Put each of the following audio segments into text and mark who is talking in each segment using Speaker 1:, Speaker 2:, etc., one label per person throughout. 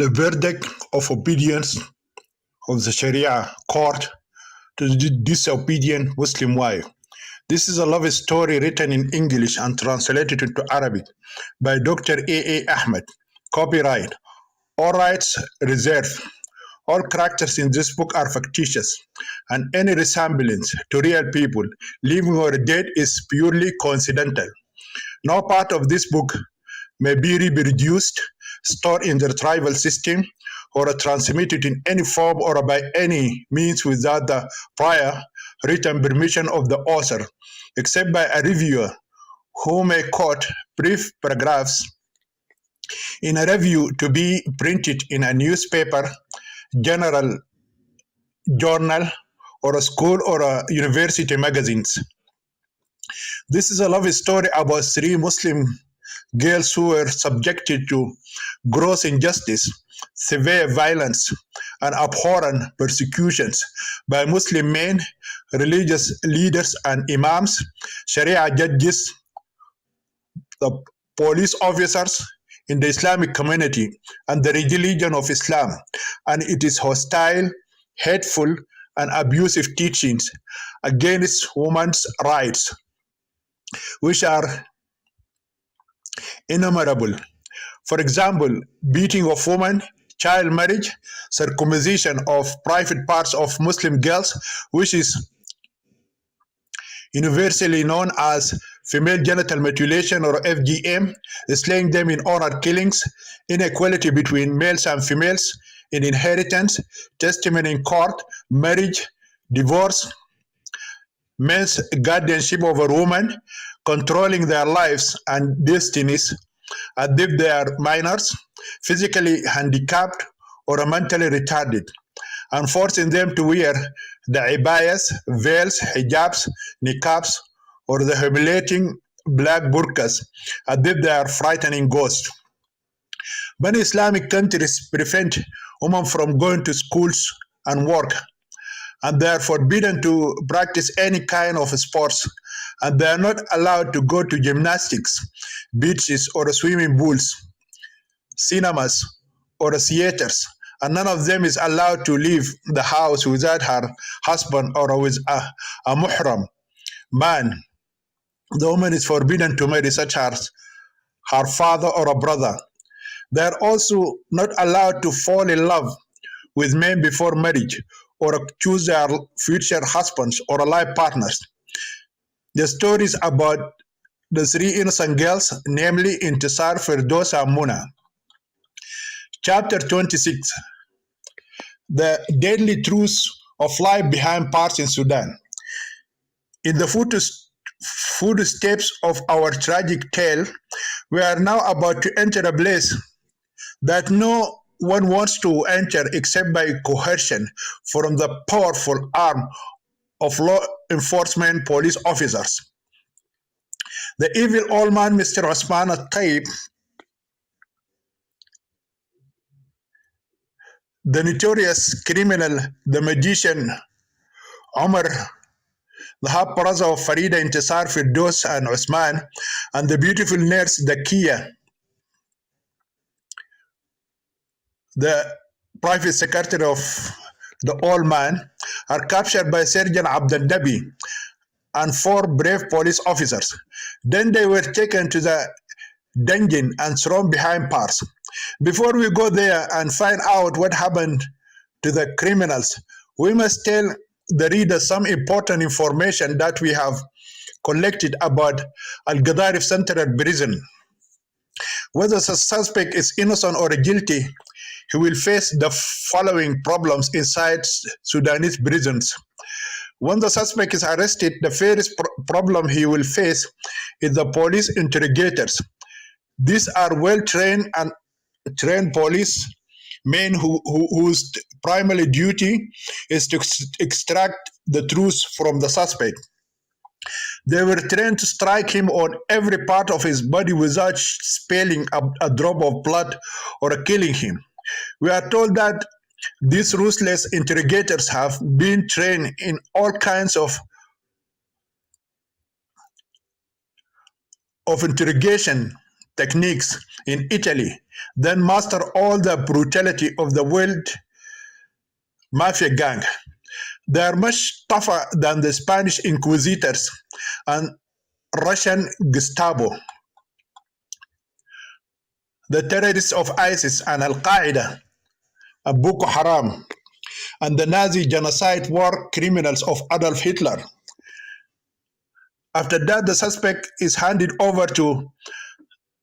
Speaker 1: The verdict of obedience of the Sharia court to the disobedient Muslim wife. This is a love story written in English and translated into Arabic by Dr. A. Ahmed. Copyright. All rights reserved. All characters in this book are fictitious, and any resemblance to real people, living or dead, is purely coincidental. No part of this book may be reproduced, stored in the tribal system, or transmitted in any form or by any means without the prior written permission of the author, except by a reviewer who may quote brief paragraphs in a review to be printed in a newspaper, general journal, or a school or a university magazines. This is a love story about three Muslim girls who were subjected to gross injustice, severe violence, and abhorrent persecutions by Muslim men, religious leaders and imams, Sharia judges, the police officers in the Islamic community, and the religion of Islam, and it is hostile, hateful, and abusive teachings against women's rights, which are innumerable. For example, beating of women, child marriage, circumcision of private parts of Muslim girls, which is universally known as female genital mutilation or FGM, slaying them in honor killings, inequality between males and females in inheritance, testimony in court, marriage, divorce, men's guardianship over women, controlling their lives and destinies as if they are minors, physically handicapped or mentally retarded, and forcing them to wear the ibayas, veils, hijabs, niqabs, or the humiliating black burqas as if they are frightening ghosts. Many Islamic countries prevent women from going to schools and work, and they are forbidden to practice any kind of sports, and they are not allowed to go to gymnastics, beaches or swimming pools, cinemas or theaters, and none of them is allowed to leave the house without her husband or with a muhram man. The woman is forbidden to marry such as her father or a brother. They are also not allowed to fall in love with men before marriage or choose their future husbands or life partners. The stories about the three innocent girls, namely Intisar, Firdos, and Muna. Chapter 26. The deadly truths of life behind bars in Sudan. In the footsteps of our tragic tale, we are now about to enter a place that no one wants to enter except by coercion from the powerful arm of law enforcement police officers. The evil old man, Mr. Osman al-Taib, the notorious criminal, the magician Omar, the half brother of Farida Intisar, Firdos, and Osman, and the beautiful nurse Dakia, the private secretary of the old man, are captured by Sergeant Abdel Nabi and four brave police officers. Then they were taken to the dungeon and thrown behind bars. Before we go there and find out what happened to the criminals, we must tell the reader some important information that we have collected about Al-Gadarif Central Prison. Whether the suspect is innocent or guilty, he will face the following problems inside Sudanese prisons. When the suspect is arrested, the first problem he will face is the police interrogators. These are well-trained and trained police men whose primary duty is to extract the truth from the suspect. They were trained to strike him on every part of his body without spilling a drop of blood or killing him. We are told that these ruthless interrogators have been trained in all kinds of interrogation techniques in Italy, then master all the brutality of the world mafia gang. They are much tougher than the Spanish inquisitors and Russian Gestapo, the terrorists of ISIS and Al Qaeda, and Boko Haram, and the Nazi genocide war criminals of Adolf Hitler. After that, the suspect is handed over to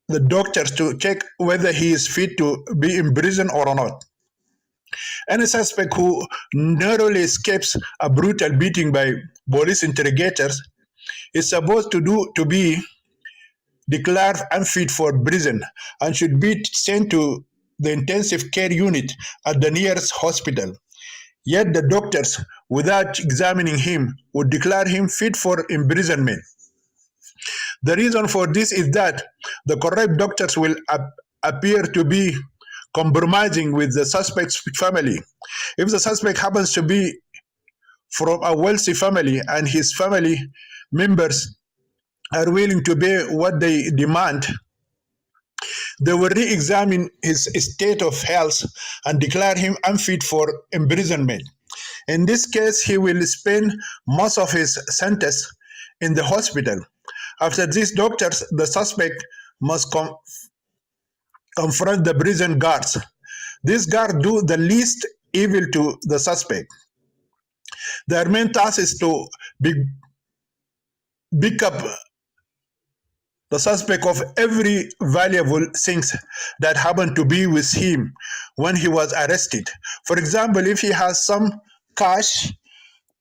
Speaker 1: the doctors to check whether he is fit to be in prison or not. Any suspect who narrowly escapes a brutal beating by police interrogators is supposed to be declared unfit for prison and should be sent to the intensive care unit at the nearest hospital. Yet the doctors, without examining him, would declare him fit for imprisonment. The reason for this is that the correct doctors will appear to be compromising with the suspect's family. If the suspect happens to be from a wealthy family and his family members are willing to pay what they demand, they will re-examine his state of health and declare him unfit for imprisonment. In this case, he will spend most of his sentence in the hospital. After these doctors, the suspect must confront the prison guards. These guards do the least evil to the suspect. Their main task is to pick up the suspect of every valuable things that happened to be with him when he was arrested. For example, if he has some cash,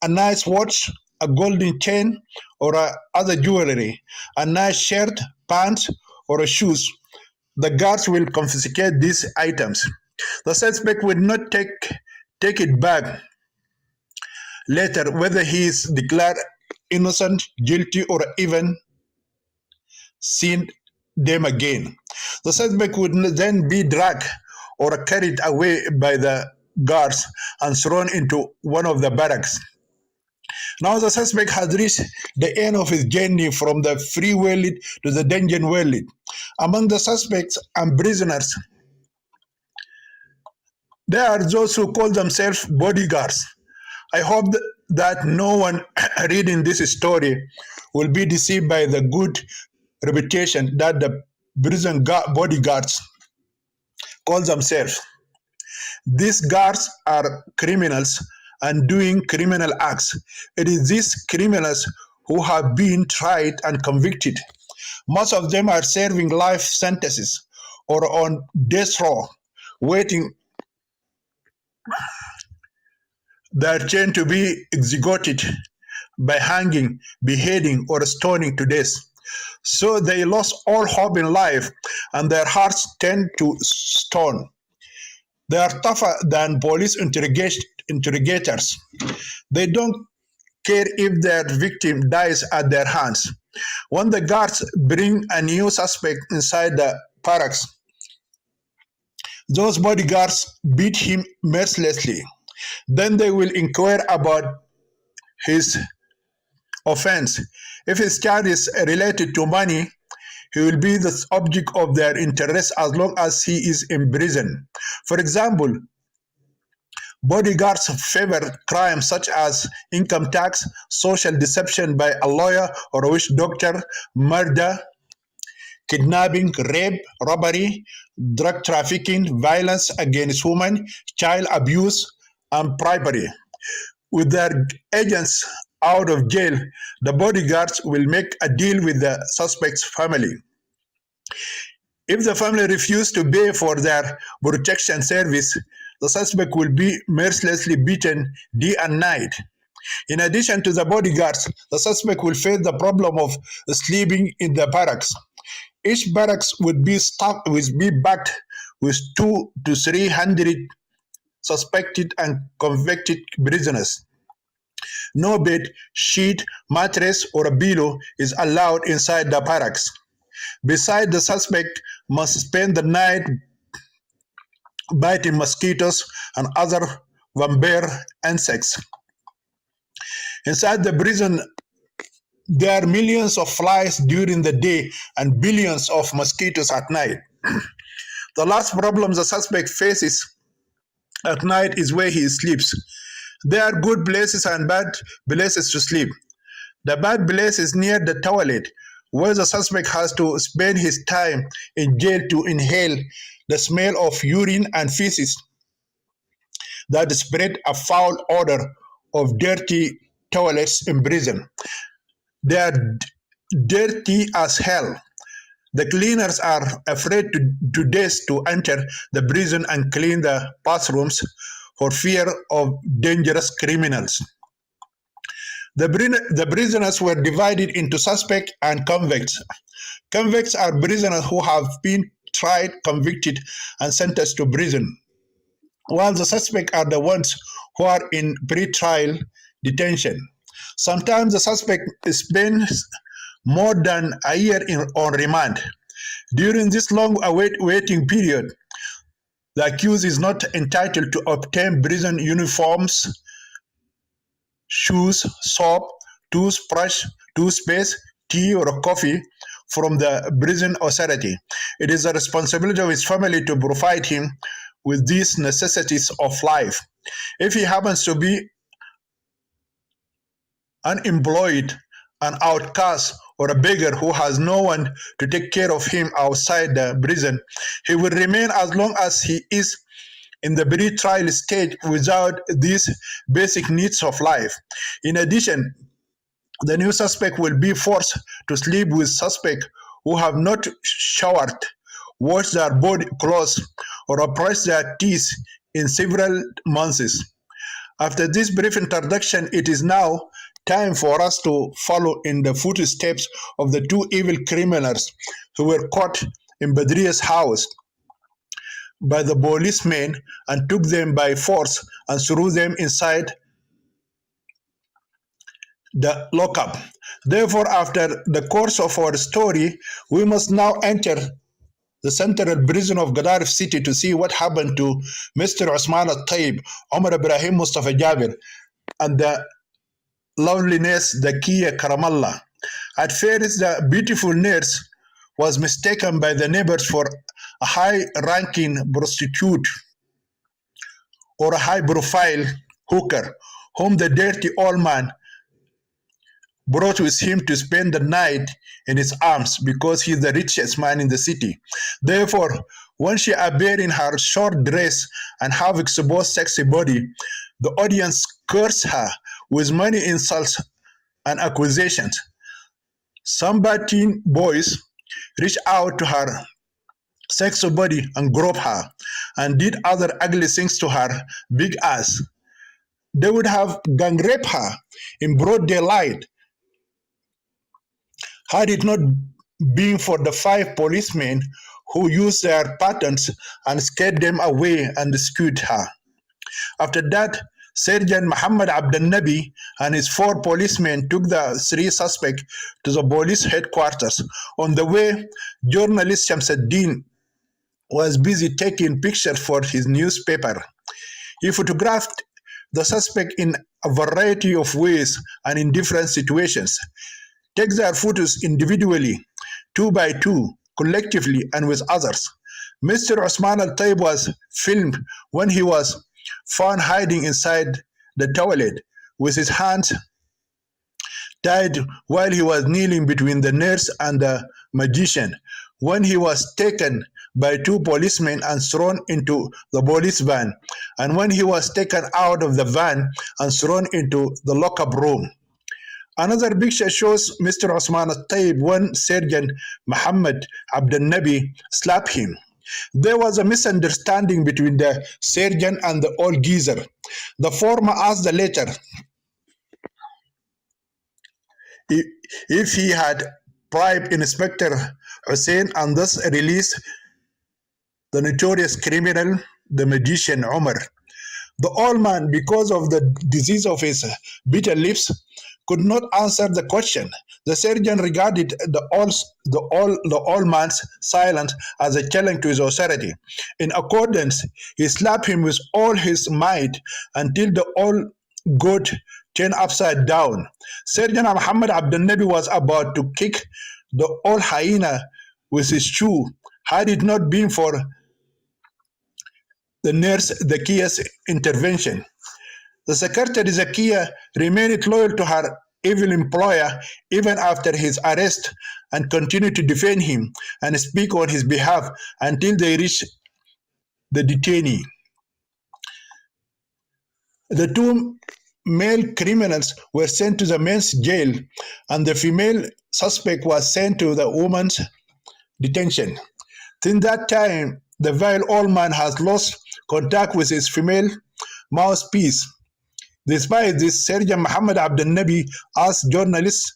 Speaker 1: a nice watch, a golden chain, or other jewelry, a nice shirt, pants, or a shoes, the guards will confiscate these items. The suspect will not take it back later, whether he is declared innocent, guilty, or even seen them again. The suspect would then be dragged or carried away by the guards and thrown into one of the barracks. Now the suspect has reached the end of his journey from the free world to the dungeon world. Among the suspects and prisoners, there are those who call themselves bodyguards. I hope that no one reading this story will be deceived by the good reputation that the prison bodyguards call themselves. These guards are criminals and doing criminal acts. It is these criminals who have been tried and convicted. Most of them are serving life sentences or on death row, waiting their turn to be executed by hanging, beheading, or stoning to death. So they lost all hope in life and their hearts turned to stone. They are tougher than police interrogators. They don't care if their victim dies at their hands. When the guards bring a new suspect inside the barracks, those bodyguards beat him mercilessly. Then they will inquire about his offense. If his charge is related to money, he will be the object of their interest as long as he is in prison. For example, bodyguards favor crimes such as income tax, social deception by a lawyer or a witch doctor, murder, kidnapping, rape, robbery, drug trafficking, violence against women, child abuse, and bribery. With their agents out of jail, the bodyguards will make a deal with the suspect's family. If the family refuses to pay for their protection service, the suspect will be mercilessly beaten day and night. In addition to the bodyguards, the suspect will face the problem of sleeping in the barracks. Each barracks would be backed with 200 to 300 suspected and convicted prisoners. No bed, sheet, mattress, or a pillow is allowed inside the barracks. Besides, the suspect must spend the night biting mosquitoes and other vampire insects. Inside the prison, There are millions of flies during the day and billions of mosquitoes at night. The last problem the suspect faces at night is where he sleeps. There are good places and bad places to sleep. The bad place is near the toilet, where the suspect has to spend his time in jail to inhale the smell of urine and feces that spread a foul odor of dirty toilets in prison. They are dirty as hell. The cleaners are afraid to death to enter the prison and clean the bathrooms for fear of dangerous criminals. The prisoners were divided into suspect and convicts. Convicts are prisoners who have been tried, convicted, and sentenced to prison, while the suspects are the ones who are in pre-trial detention. Sometimes the suspect spends more than a year on remand. During this long waiting period, the accused is not entitled to obtain prison uniforms, shoes, soap, toothbrush, toothpaste, tea, or coffee from the prison authority. It is the responsibility of his family to provide him with these necessities of life. If he happens to be unemployed, an outcast, or a beggar who has no one to take care of him outside the prison, he will remain as long as he is in the pre-trial stage without these basic needs of life. In addition, the new suspect will be forced to sleep with suspects who have not showered, washed their body clothes, or brushed their teeth in several months. After this brief introduction, it is now time for us to follow in the footsteps of the two evil criminals who were caught in Badria's house by the policemen and took them by force and threw them inside the lockup. Therefore, after the course of our story, we must now enter the central prison of Gadarif city to see what happened to Mr. Osman al-Taib, Omar Ibrahim Mustafa Jabir, and the loveliness Dakiya Karamallah. At first, the beautiful nurse was mistaken by the neighbors for a high-ranking prostitute or a high-profile hooker, whom the dirty old man brought with him to spend the night in his arms because he is the richest man in the city. Therefore, when she appeared in her short dress and half exposed sexy body, the audience cursed her with many insults and accusations. Some bad teen boys reached out to her sexy body and groped her and did other ugly things to her big ass. They would have gang raped her in broad daylight had it not been for the 5 policemen who used their patents and scared them away and rescued her. After that, Sergeant Muhammad Abdel Nabi and his 4 policemen took the 3 suspects to the police headquarters. On the way, journalist Shamsuddin was busy taking pictures for his newspaper. He photographed the suspect in a variety of ways and in different situations. Take their photos individually, 2 by 2, collectively, and with others. Mr. Osman al-Taib was filmed when he was found hiding inside the toilet with his hands tied while he was kneeling between the nurse and the magician, when he was taken by 2 policemen and thrown into the police van, and when he was taken out of the van and thrown into the lockup room. Another picture shows Mr. Osman al-Taib when Sergeant Muhammad Abdel Nabi slapped him. There was a misunderstanding between the sergeant and the old geezer. The former asked the latter if he had bribed Inspector Hussein and thus released the notorious criminal, the magician Umar. The old man, because of the disease of his bitter lips, could not answer the question. The sergeant regarded the old man's silence as a challenge to his authority. In accordance, he slapped him with all his might until the old goat turned upside down. Sergeant Muhammad Abdel Nabi was about to kick the old hyena with his shoe had it not been for the nurse Zakia's intervention. The secretary Zakia remained loyal to her evil employer even after his arrest and continued to defend him and speak on his behalf until they reached the detainee. The two male criminals were sent to the men's jail, and the female suspect was sent to the woman's detention. Since that time, the vile old man has lost contact with his female mouthpiece. Despite this, Sergeant Muhammad Abdel Nabi asked journalist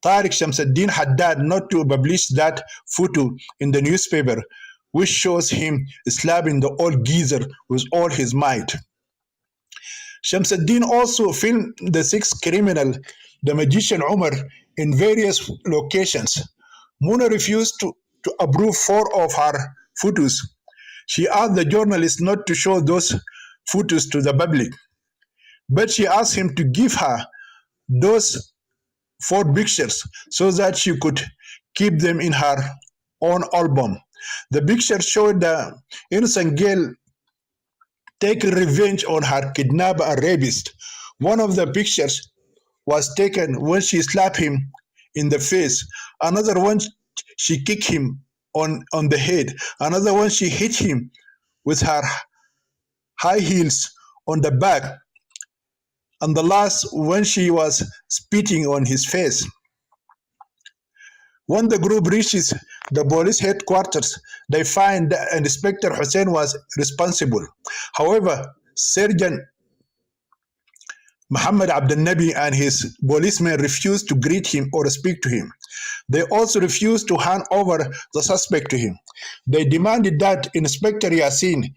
Speaker 1: Tariq Shamsuddin Haddad not to publish that photo in the newspaper, which shows him slapping the old geezer with all his might. Shamsuddin also filmed the sixth criminal, the magician Umar, in various locations. Muna refused to approve four of her photos. She asked the journalist not to show those photos to the public, but she asked him to give her those four pictures so that she could keep them in her own album. The picture showed the innocent girl taking revenge on her kidnapper and rapist. One of the pictures was taken when she slapped him in the face. Another one, she kicked him on the head. Another one, she hit him with her high heels on the back. And the last, when she was spitting on his face. When the group reaches the police headquarters, they find that Inspector Hussein was responsible. However, Sergeant Muhammad Abdel Nabi and his policemen refused to greet him or speak to him. They also refused to hand over the suspect to him. They demanded that Inspector Yassin,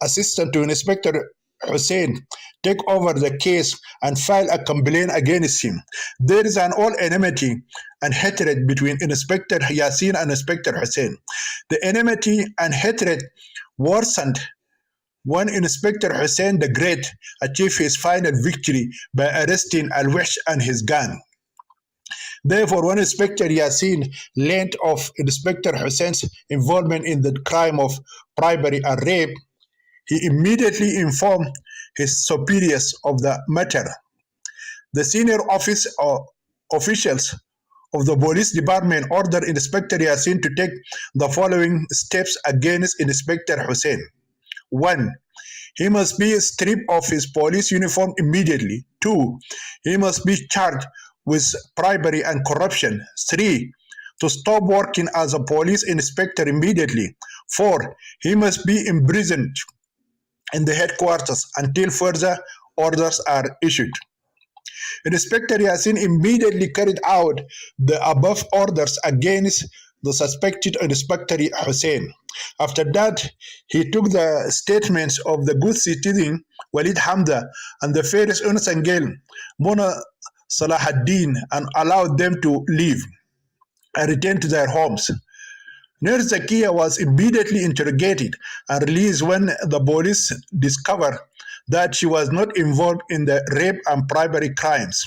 Speaker 1: assistant to Inspector Hussein, take over the case and file a complaint against him. There is an old enmity and hatred between Inspector Yassin and Inspector Hussein. The enmity and hatred worsened when Inspector Hussein the Great achieved his final victory by arresting Al-Wahsh and his gang. Therefore, when Inspector Yassin learned of Inspector Hussein's involvement in the crime of bribery and rape, he immediately informed his superiors of the matter. The senior officials of the police department ordered Inspector Yassin to take the following steps against Inspector Hussein. 1. He must be stripped of his police uniform immediately. 2. He must be charged with bribery and corruption. 3. To stop working as a police inspector immediately. 4. He must be imprisoned in the headquarters until further orders are issued. Inspector Yassin immediately carried out the above orders against the suspected Inspector Hussein. After that, he took the statements of the good citizen Walid Hamza and the fairest innocent girl Mona Salahuddin and allowed them to leave and return to their homes. Nurse Zakia was immediately interrogated and released when the police discovered that she was not involved in the rape and bribery crimes.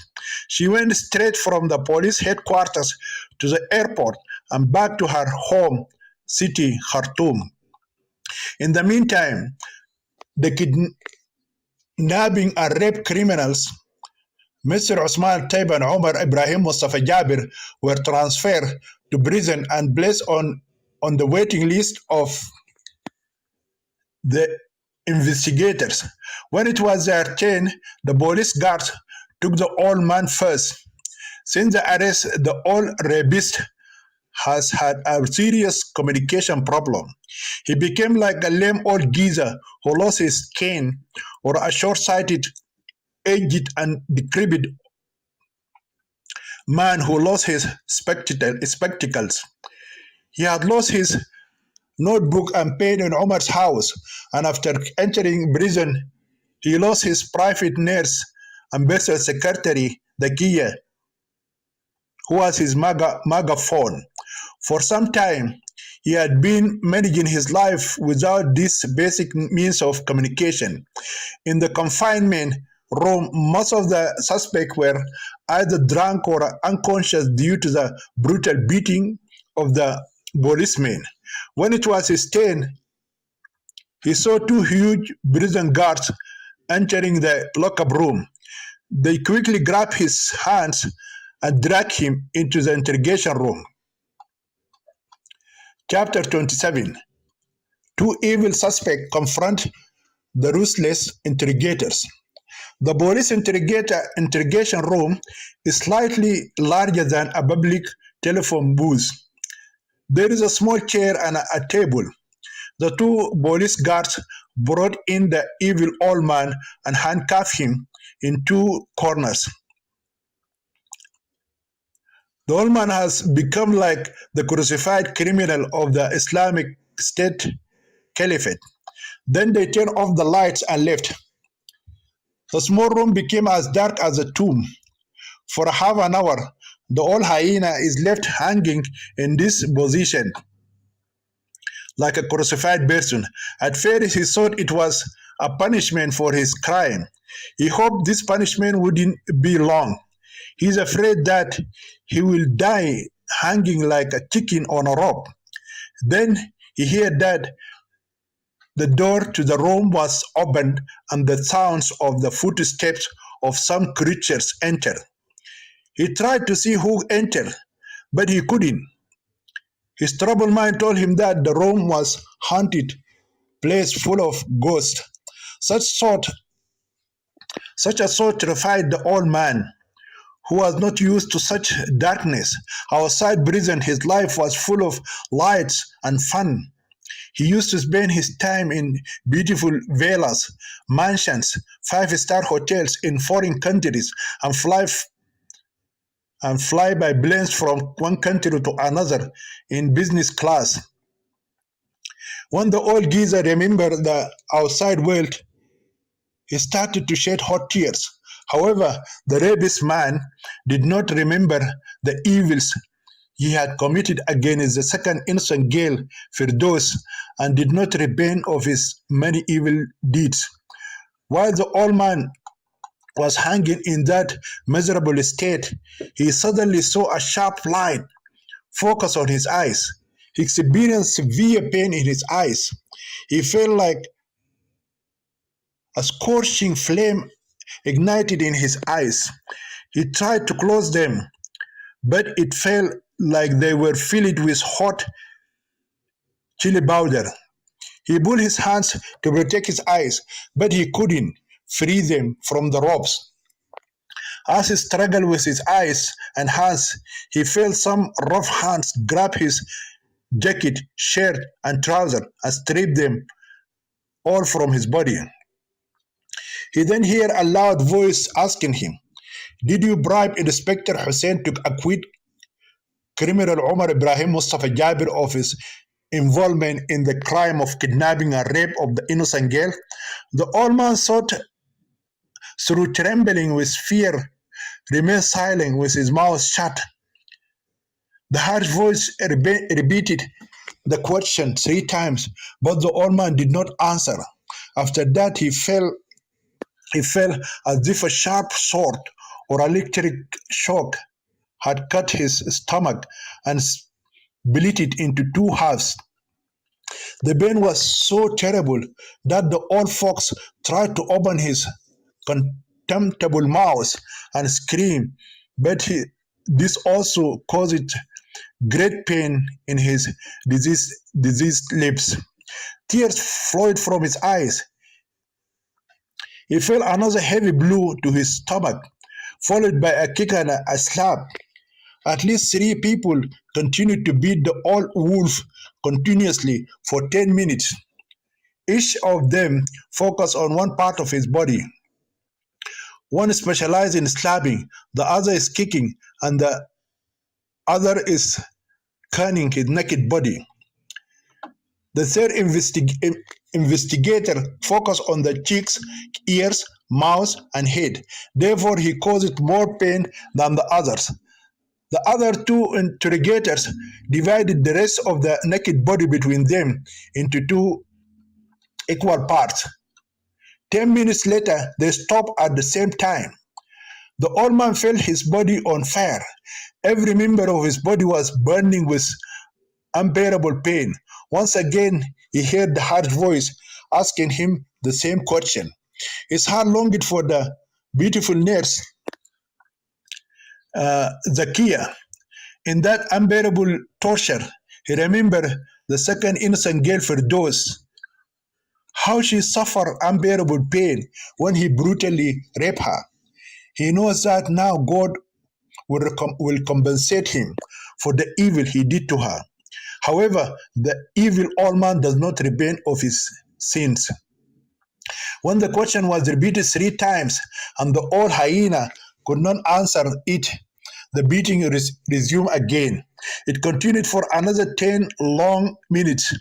Speaker 1: She went straight from the police headquarters to the airport and back to her home city, Khartoum. In the meantime, the kidnapping and rape criminals, Mr. Osman Taib and Omar Ibrahim Mustafa Jabir, were transferred to prison and placed on the waiting list of the investigators. When it was their turn, the police guards took the old man first. Since the arrest, the old rapist has had a serious communication problem. He became like a lame old geezer who lost his cane, or a short-sighted, aged and decrepit man who lost his spectacles. He had lost his notebook and pen in Omar's house, and after entering prison, he lost his private nurse and personal secretary, the Gia, who was his megaphone. For some time, he had been managing his life without this basic means of communication. In the confinement, room, most of the suspects were either drunk or unconscious due to the brutal beating of the policemen. When it was stained, he saw two huge prison guards entering the lockup room. They quickly grabbed his hands and dragged him into the interrogation room. Chapter 27. Two evil suspects confront the ruthless interrogators. The police interrogation room is slightly larger than a public telephone booth. There is a small chair and a table. The two police guards brought in the evil old man and handcuffed him in two corners. The old man has become like the crucified criminal of the Islamic State Caliphate. Then they turned off the lights and left. The small room became as dark as a tomb. For half an hour, the old hyena is left hanging in this position like a crucified person. At first, he thought it was a punishment for his crime. He hoped this punishment wouldn't be long. He's afraid that he will die hanging like a chicken on a rope. Then he heard that the door to the room was opened and the sounds of the footsteps of some creatures entered. He tried to see who entered, but he couldn't. His troubled mind told him that the room was haunted place full of ghosts. Such thought, such a thought terrified the old man, who was not used to such darkness. Outside prison, his life was full of lights and fun. He used to spend his time in beautiful villas, mansions, five-star hotels in foreign countries, and fly by planes from one country to another in business class. When the old geezer remembered the outside world, he started to shed hot tears. However, the rabies man did not remember the evils he had committed against the second innocent girl, Firdaus, and did not repent of his many evil deeds. While the old man was hanging in that miserable state, he suddenly saw a sharp light focus on his eyes. He experienced severe pain in his eyes. He felt like a scorching flame ignited in his eyes. He tried to close them, but it felt like they were filled with hot chili powder. He pulled his hands to protect his eyes, but he couldn't free them from the ropes. As he struggled with his eyes and hands, he felt some rough hands grab his jacket, shirt, and trousers and strip them all from his body. He then heard a loud voice asking him, "Did you bribe Inspector Hussein to acquit criminal Omar Ibrahim Mustafa Jabir of his involvement in the crime of kidnapping and rape of the innocent girl?" The old man thought through, trembling with fear, remained silent with his mouth shut. The harsh voice repeated the question 3 times, but the old man did not answer. After that, he felt as if a sharp sword or electric shock had cut his stomach and split it into two halves. The pain was so terrible that the old fox tried to open his contemptible mouth and scream, but this also caused great pain in his diseased lips. Tears flowed from his eyes. He felt another heavy blow to his stomach, followed by a kick and a slap. At least 3 people continued to beat the old wolf continuously for 10 minutes. Each of them focused on one part of his body. One specialized in slapping, the other is kicking, and the other is cunning his naked body. The third investigator focused on the cheeks, ears, mouth, and head. Therefore, he caused more pain than the others. The other 2 interrogators divided the rest of the naked body between them into 2 equal parts. 10 minutes later, they stopped at the same time. The old man felt his body on fire. Every member of his body was burning with unbearable pain. Once again, he heard the harsh voice asking him the same question. His heart longed for the beautiful nurse, Zakia. In that unbearable torture, he remembered the second innocent girl, Firdaus, how she suffered unbearable pain when he brutally raped her. He knows that now God will compensate him for the evil he did to her. However, the evil old man does not repent of his sins. When the question was repeated 3 times and the old hyena could not answer it, the beating resumed again. It continued for another 10 long minutes.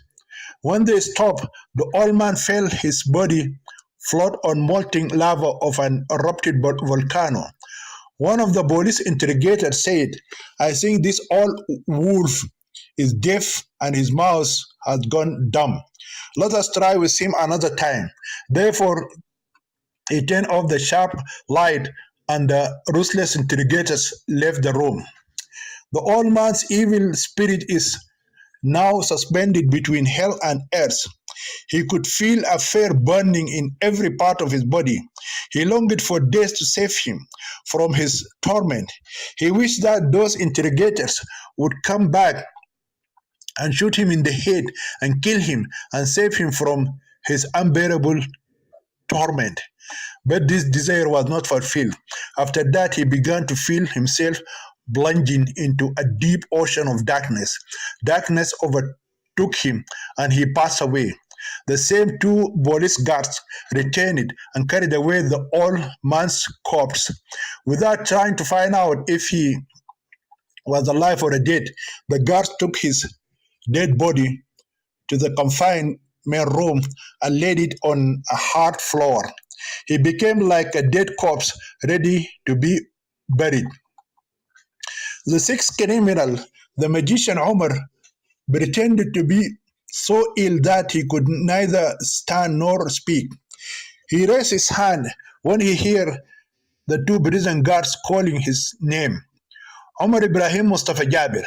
Speaker 1: When they stopped, the old man felt his body float on molten lava of an erupted volcano. One of the police interrogators said, I think this old wolf is deaf and his mouth has gone dumb. Let us try with him another time. Therefore, he turned off the sharp light and the ruthless interrogators left the room. The old man's evil spirit is now suspended between hell and earth. He could feel a fire burning in every part of his body. He longed for death to save him from his torment. He wished that those interrogators would come back and shoot him in the head and kill him and save him from his unbearable torment. But this desire was not fulfilled. After that, he began to feel himself plunging into a deep ocean of darkness. Darkness overtook him and he passed away. The same 2 police guards returned and carried away the old man's corpse. Without trying to find out if he was alive or dead, the guards took his dead body to the confinement room and laid it on a hard floor. He became like a dead corpse ready to be buried. The sixth criminal, the magician Omar, pretended to be so ill that he could neither stand nor speak. He raised his hand when he heard the 2 prison guards calling his name, Omar Ibrahim Mustafa Jabir.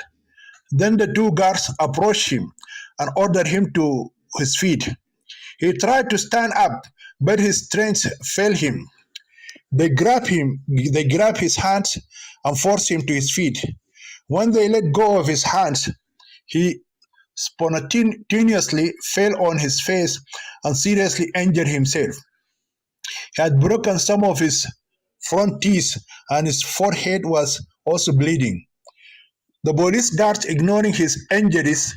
Speaker 1: Then the 2 guards approached him and ordered him to his feet. He tried to stand up, but his strength failed him. They grabbed his hands and forced him to his feet. When they let go of his hands, he spontaneously fell on his face and seriously injured himself. He had broken some of his front teeth and his forehead was also bleeding. The police guards, ignoring his injuries,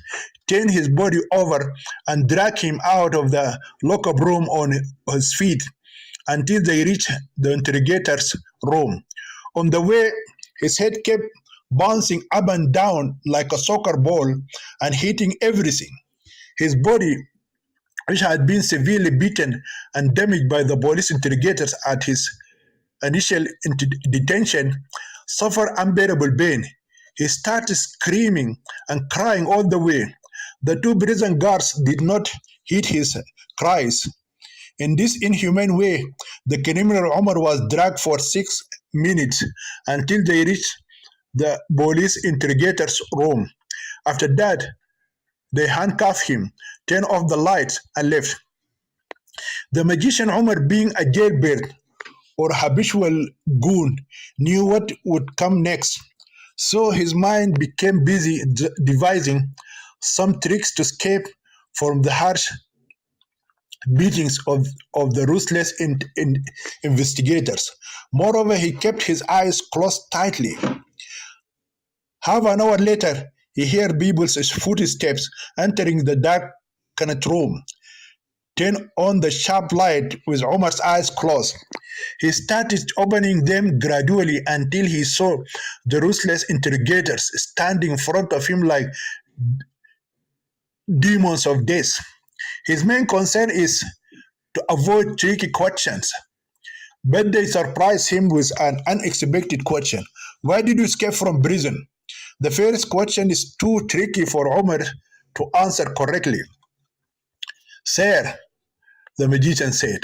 Speaker 1: turned his body over and dragged him out of the locker room on his feet until they reached the interrogator's room. On the way, his head kept bouncing up and down like a soccer ball and hitting everything. His body, which had been severely beaten and damaged by the police interrogators at his initial detention, suffered unbearable pain. He started screaming and crying all the way. The 2 prison guards did not heed his cries. In this inhumane way, the criminal Omar was dragged for 6 minutes until they reached the police interrogator's room. After that, they handcuffed him, turned off the lights, and left. The magician Omar, being a jailbird or habitual goon, knew what would come next. So his mind became busy devising some tricks to escape from the harsh beatings of the ruthless investigators. Moreover, he kept his eyes closed tightly. Half an hour later, he heard people's footsteps entering the darkened room. Turned on the sharp light with Omar's eyes closed. He started opening them gradually until he saw the ruthless interrogators standing in front of him like demons of death. His main concern is to avoid tricky questions. But they surprised him with an unexpected question. Why did you escape from prison? The first question is too tricky for Omar to answer correctly. Sir, the magician said,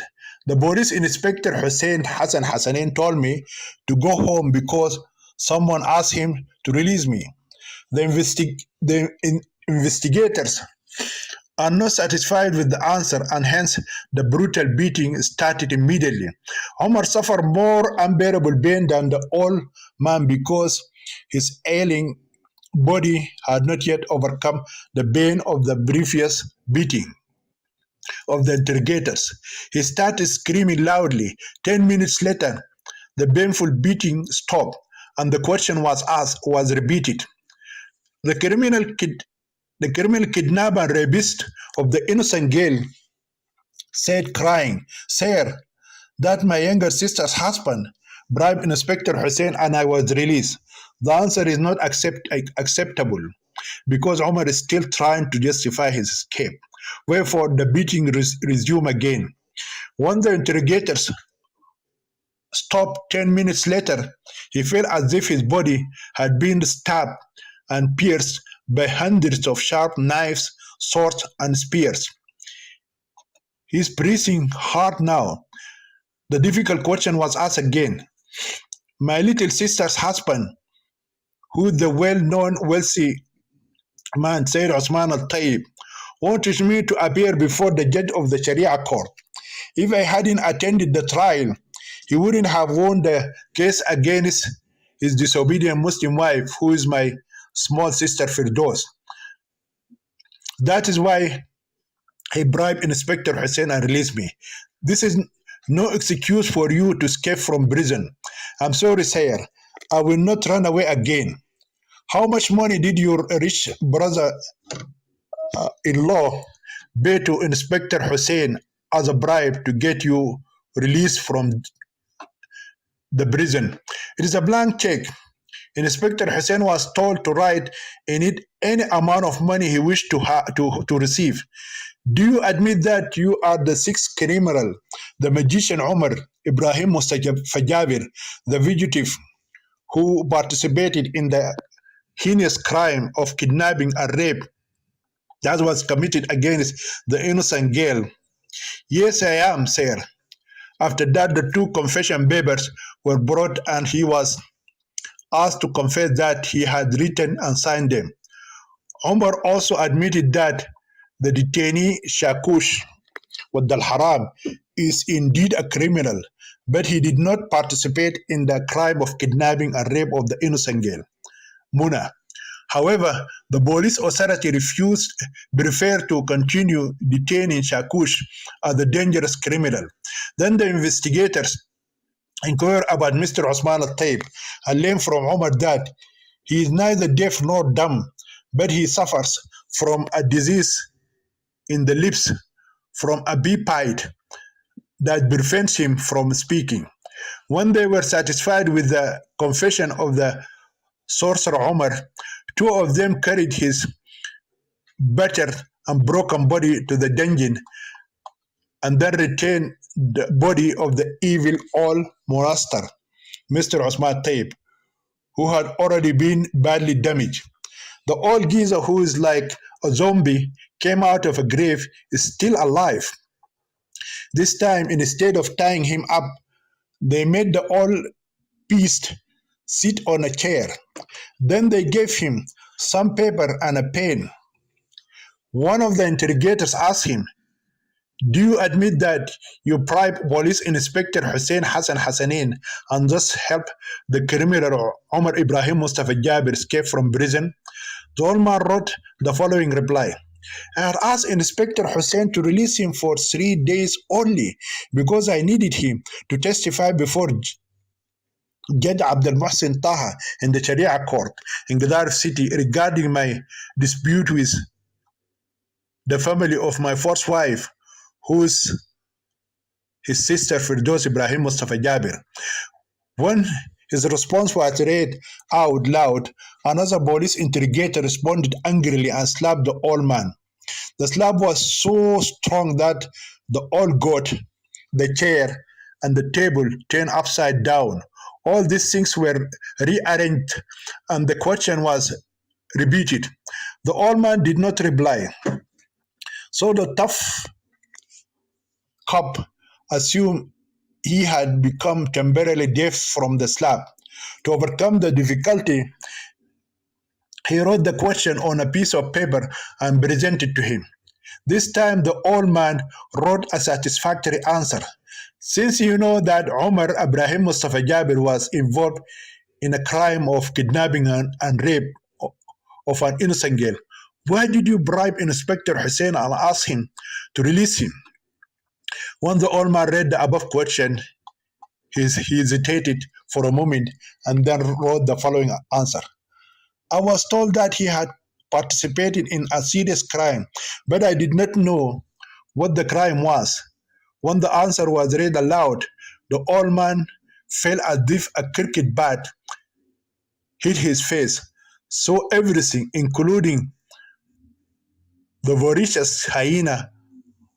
Speaker 1: The police inspector Hussein Hassan Hassanin told me to go home because someone asked him to release me. The investigators are not satisfied with the answer, and hence the brutal beating started immediately. Omar suffered more unbearable pain than the old man because his ailing body had not yet overcome the pain of the previous beating of the interrogators. He started screaming loudly. 10 minutes later, the painful beating stopped, and the question was repeated. The criminal kid the criminal kidnapper and rapist of the innocent girl said, crying, "Sir, that my younger sister's husband bribed Inspector Hussein and I was released." The answer is not acceptable because Omar is still trying to justify his escape. Wherefore, the beating resumed again. When the interrogators stopped 10 minutes later, he felt as if his body had been stabbed and pierced by hundreds of sharp knives, swords, and spears. He's breathing hard now. The difficult question was asked again. My little sister's husband, who the well-known wealthy man Said Osman al-Tayyib, wanted me to appear before the judge of the Sharia court. If I hadn't attended the trial, he wouldn't have won the case against his disobedient Muslim wife, who is my small sister Firdos. That is why he bribed Inspector Hussein and released me. This is no excuse for you to escape from prison. I'm sorry, sir. I will not run away again. How much money did your rich brother-in-law pay to Inspector Hussein as a bribe to get you released from the prison? It is a blank check. Inspector Hussein was told to write in it any amount of money he wished to receive. Do you admit that you are the sixth criminal, the magician Umar Ibrahim Fajabir, the fugitive who participated in the heinous crime of kidnapping and rape that was committed against the innocent girl? Yes, I am, sir. After that, the two confession papers were brought and he was asked to confess that he had written and signed them. Umar also admitted that the detainee Shakush Wad al Haram is indeed a criminal, but he did not participate in the crime of kidnapping and rape of the innocent girl, Muna. However, the police authority preferred to continue detaining Shakush as a dangerous criminal. Then the investigators inquired about Mr. Osman al-Taib and learned from Omar that he is neither deaf nor dumb, but he suffers from a disease in the lips, from a bee bite that prevents him from speaking. When they were satisfied with the confession of the sorcerer Omar, two of them carried his battered and broken body to the dungeon and then retained the body of the evil old monster, Mr. Osman Taib, who had already been badly damaged. The old geezer, who is like a zombie, came out of a grave, is still alive. This time, instead of tying him up, they made the old beast sit on a chair. Then they gave him some paper and a pen. One of the interrogators asked him, "Do you admit that you bribed Police Inspector Hussein Hassan Hassanin and thus helped the criminal Omar Ibrahim Mustafa Jabir escape from prison?" The old man wrote the following reply. "I had asked Inspector Hussein to release him for 3 days only because I needed him to testify before Judge Abdul Muhsin Taha in the Sharia court in Gadaref City regarding my dispute with the family of my first wife, who is his sister Firdos Ibrahim Mustafa Jabir." When his response was read out loud, another police interrogator responded angrily and slapped the old man. The slap was so strong that the old got the chair and the table turned upside down. All these things were rearranged and the question was repeated. The old man did not reply. So the tough cop assumed he had become temporarily deaf from the slap. To overcome the difficulty, he wrote the question on a piece of paper and presented it to him. This time the old man wrote a satisfactory answer. Since you know that Omar Ibrahim Mustafa Jabir was involved in a crime of kidnapping and rape of an innocent girl, why did you bribe Inspector Hussein and ask him to release him? When the old man read the above question, he hesitated for a moment and then wrote the following answer. I was told that he had participated in a serious crime, but I did not know what the crime was. When the answer was read aloud, the old man felt as if a cricket bat hit his face. So everything, including the voracious hyena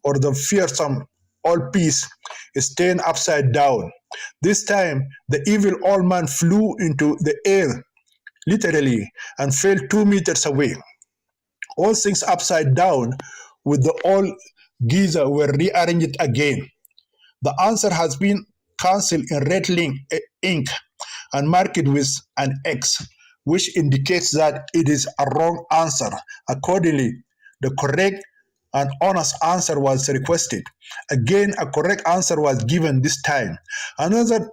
Speaker 1: or the fearsome old beast, is turned upside down. This time, the evil old man flew into the air, literally, and fell 2 meters away. All things upside down, with the old geezer were rearranged again. The answer has been cancelled in red ink and marked with an X, which indicates that it is a wrong answer. Accordingly, the correct and honest answer was requested. Again, a correct answer was given this time. Another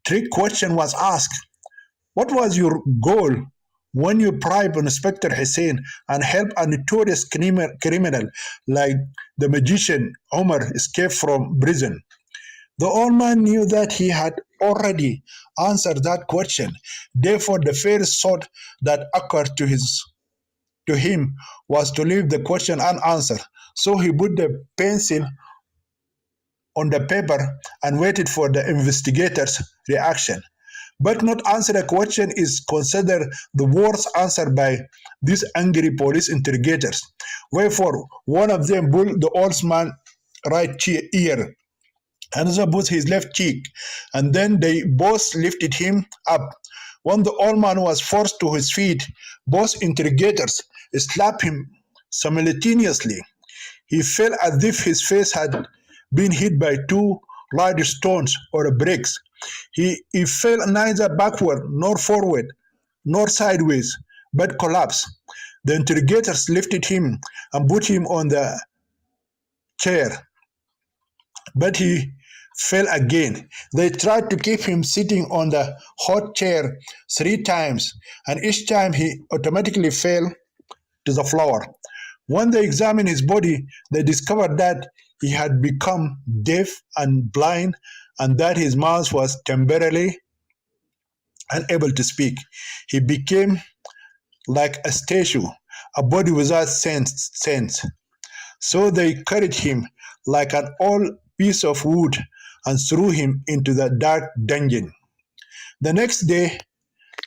Speaker 1: trick question was asked. What was your goal when you bribed Inspector Hussein and helped a notorious criminal like the magician Omar escape from prison? The old man knew that he had already answered that question. Therefore, the first thought that occurred to him was to leave the question unanswered. So he put the pencil on the paper and waited for the investigator's reaction. But not answer a question is considered the worst answer by these angry police interrogators. Wherefore, one of them pulled the old man's right ear, another pulled his left cheek, and then they both lifted him up. When the old man was forced to his feet, both interrogators slapped him simultaneously. He felt as if his face had been hit by two large stones or bricks. He fell neither backward nor forward nor sideways, but collapsed. The interrogators lifted him and put him on the chair, but he fell again. They tried to keep him sitting on the hot chair 3 times, and each time he automatically fell to the floor. When they examined his body, they discovered that he had become deaf and blind and that his mouth was temporarily unable to speak. He became like a statue, a body without sense. So they carried him like an old piece of wood and threw him into the dark dungeon. The next day,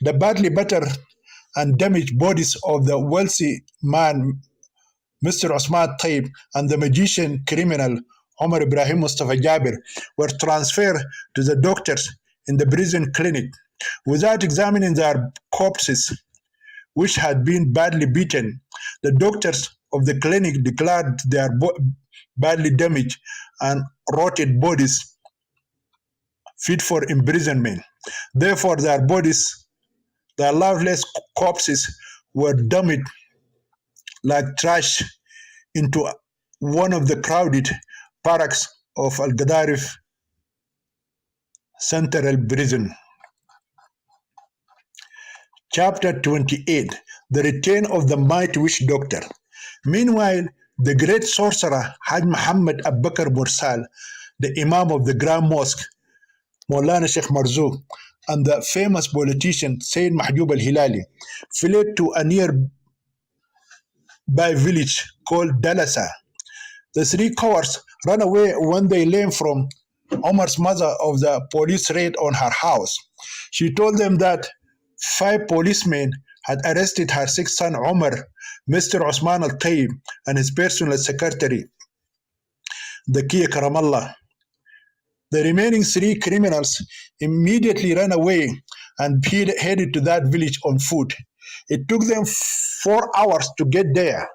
Speaker 1: the badly battered and damaged bodies of the wealthy man, Mr. Osman Taib, and the magician criminal, Omar Ibrahim Mustafa Jabir, were transferred to the doctors in the prison clinic. Without examining their corpses, which had been badly beaten, the doctors of the clinic declared their badly damaged and rotted bodies fit for imprisonment. Therefore, their lifeless corpses, were dumped like trash into one of the crowded barracks of Al Gadarif Central Prison. Chapter 28: The Return of the Mighty Witch Doctor. Meanwhile, the great sorcerer Haj Muhammad Abu Bakr Mursal, the Imam of the Grand Mosque, Maulana Sheikh Marzouk, and the famous politician Sayyid Mahjoub al-Hilali fled to a nearby village called Dalasa. The three cowards ran away when they learned from Omar's mother of the police raid on her house. She told them that 5 policemen had arrested her 6th son Omar, Mr. Osman al-Tayyib, and his personal secretary, the Kia Karamallah. The remaining 3 criminals immediately ran away and headed to that village on foot. It took them 4 hours to get there.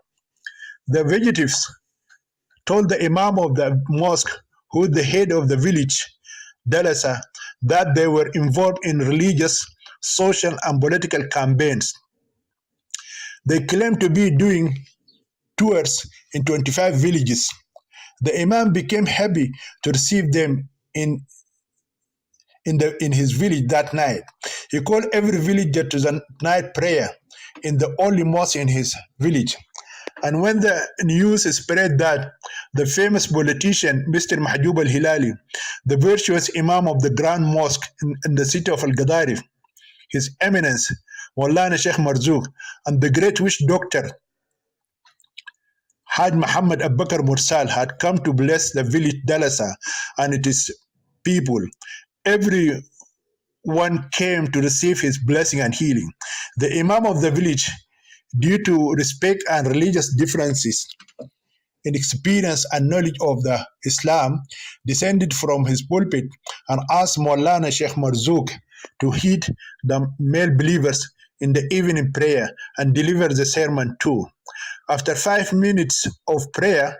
Speaker 1: The fugitives told the Imam of the mosque who is the head of the village, Dalasa, that they were involved in religious, social, and political campaigns. They claimed to be doing tours in 25 villages. The Imam became happy to receive them in his village that night. He called every villager to the night prayer in the only mosque in his village. And when the news spread that the famous politician, Mr. Mahjoub al Hilali, the virtuous Imam of the Grand Mosque in the city of Al Gadarif, His Eminence, Maulana Sheikh Marzouk, and the great witch doctor, Haj Muhammad Abubakar Mursal, had come to bless the village Dalasa and its people. Everyone came to receive his blessing and healing. The Imam of the village, due to respect and religious differences in experience and knowledge of the Islam, descended from his pulpit and asked Maulana Sheikh Marzouk to heed the male believers in the evening prayer and deliver the sermon too. After 5 minutes of prayer,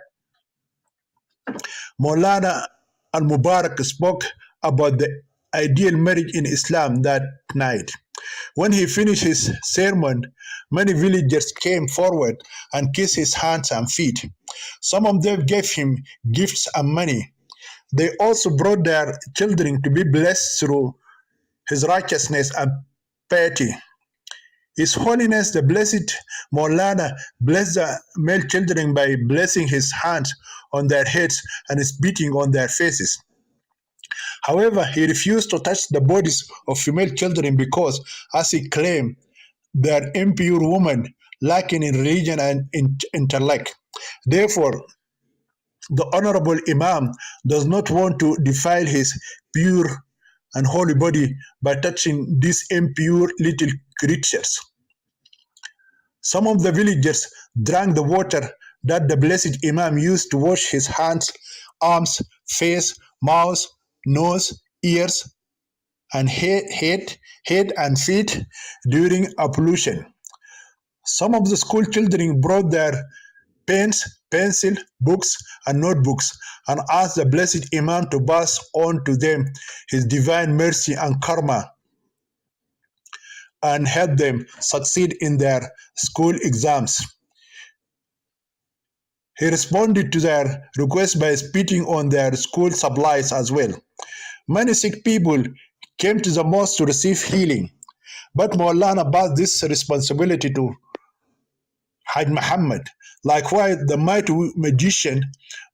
Speaker 1: Maulana al-Mubarak spoke about the ideal marriage in Islam that night. When he finished his sermon, many villagers came forward and kissed his hands and feet. Some of them gave him gifts and money. They also brought their children to be blessed through his righteousness and piety. His Holiness the Blessed Maulana blessed the male children by blessing his hands on their heads and spitting on their faces. However, he refused to touch the bodies of female children because, as he claimed, they are impure women lacking in religion and intellect. Therefore, the Honorable Imam does not want to defile his pure and holy body by touching these impure little creatures. Some of the villagers drank the water that the blessed Imam used to wash his hands, arms, face, mouth, nose, ears, and head and feet during ablution. Some of the school children brought their pens, pencil, books, and notebooks and asked the blessed Imam to pass on to them his divine mercy and karma and help them succeed in their school exams. He responded to their request by spitting on their school supplies as well. Many sick people came to the mosque to receive healing, but Maulana passed this responsibility to Haj Muhammad. Likewise, the mighty magician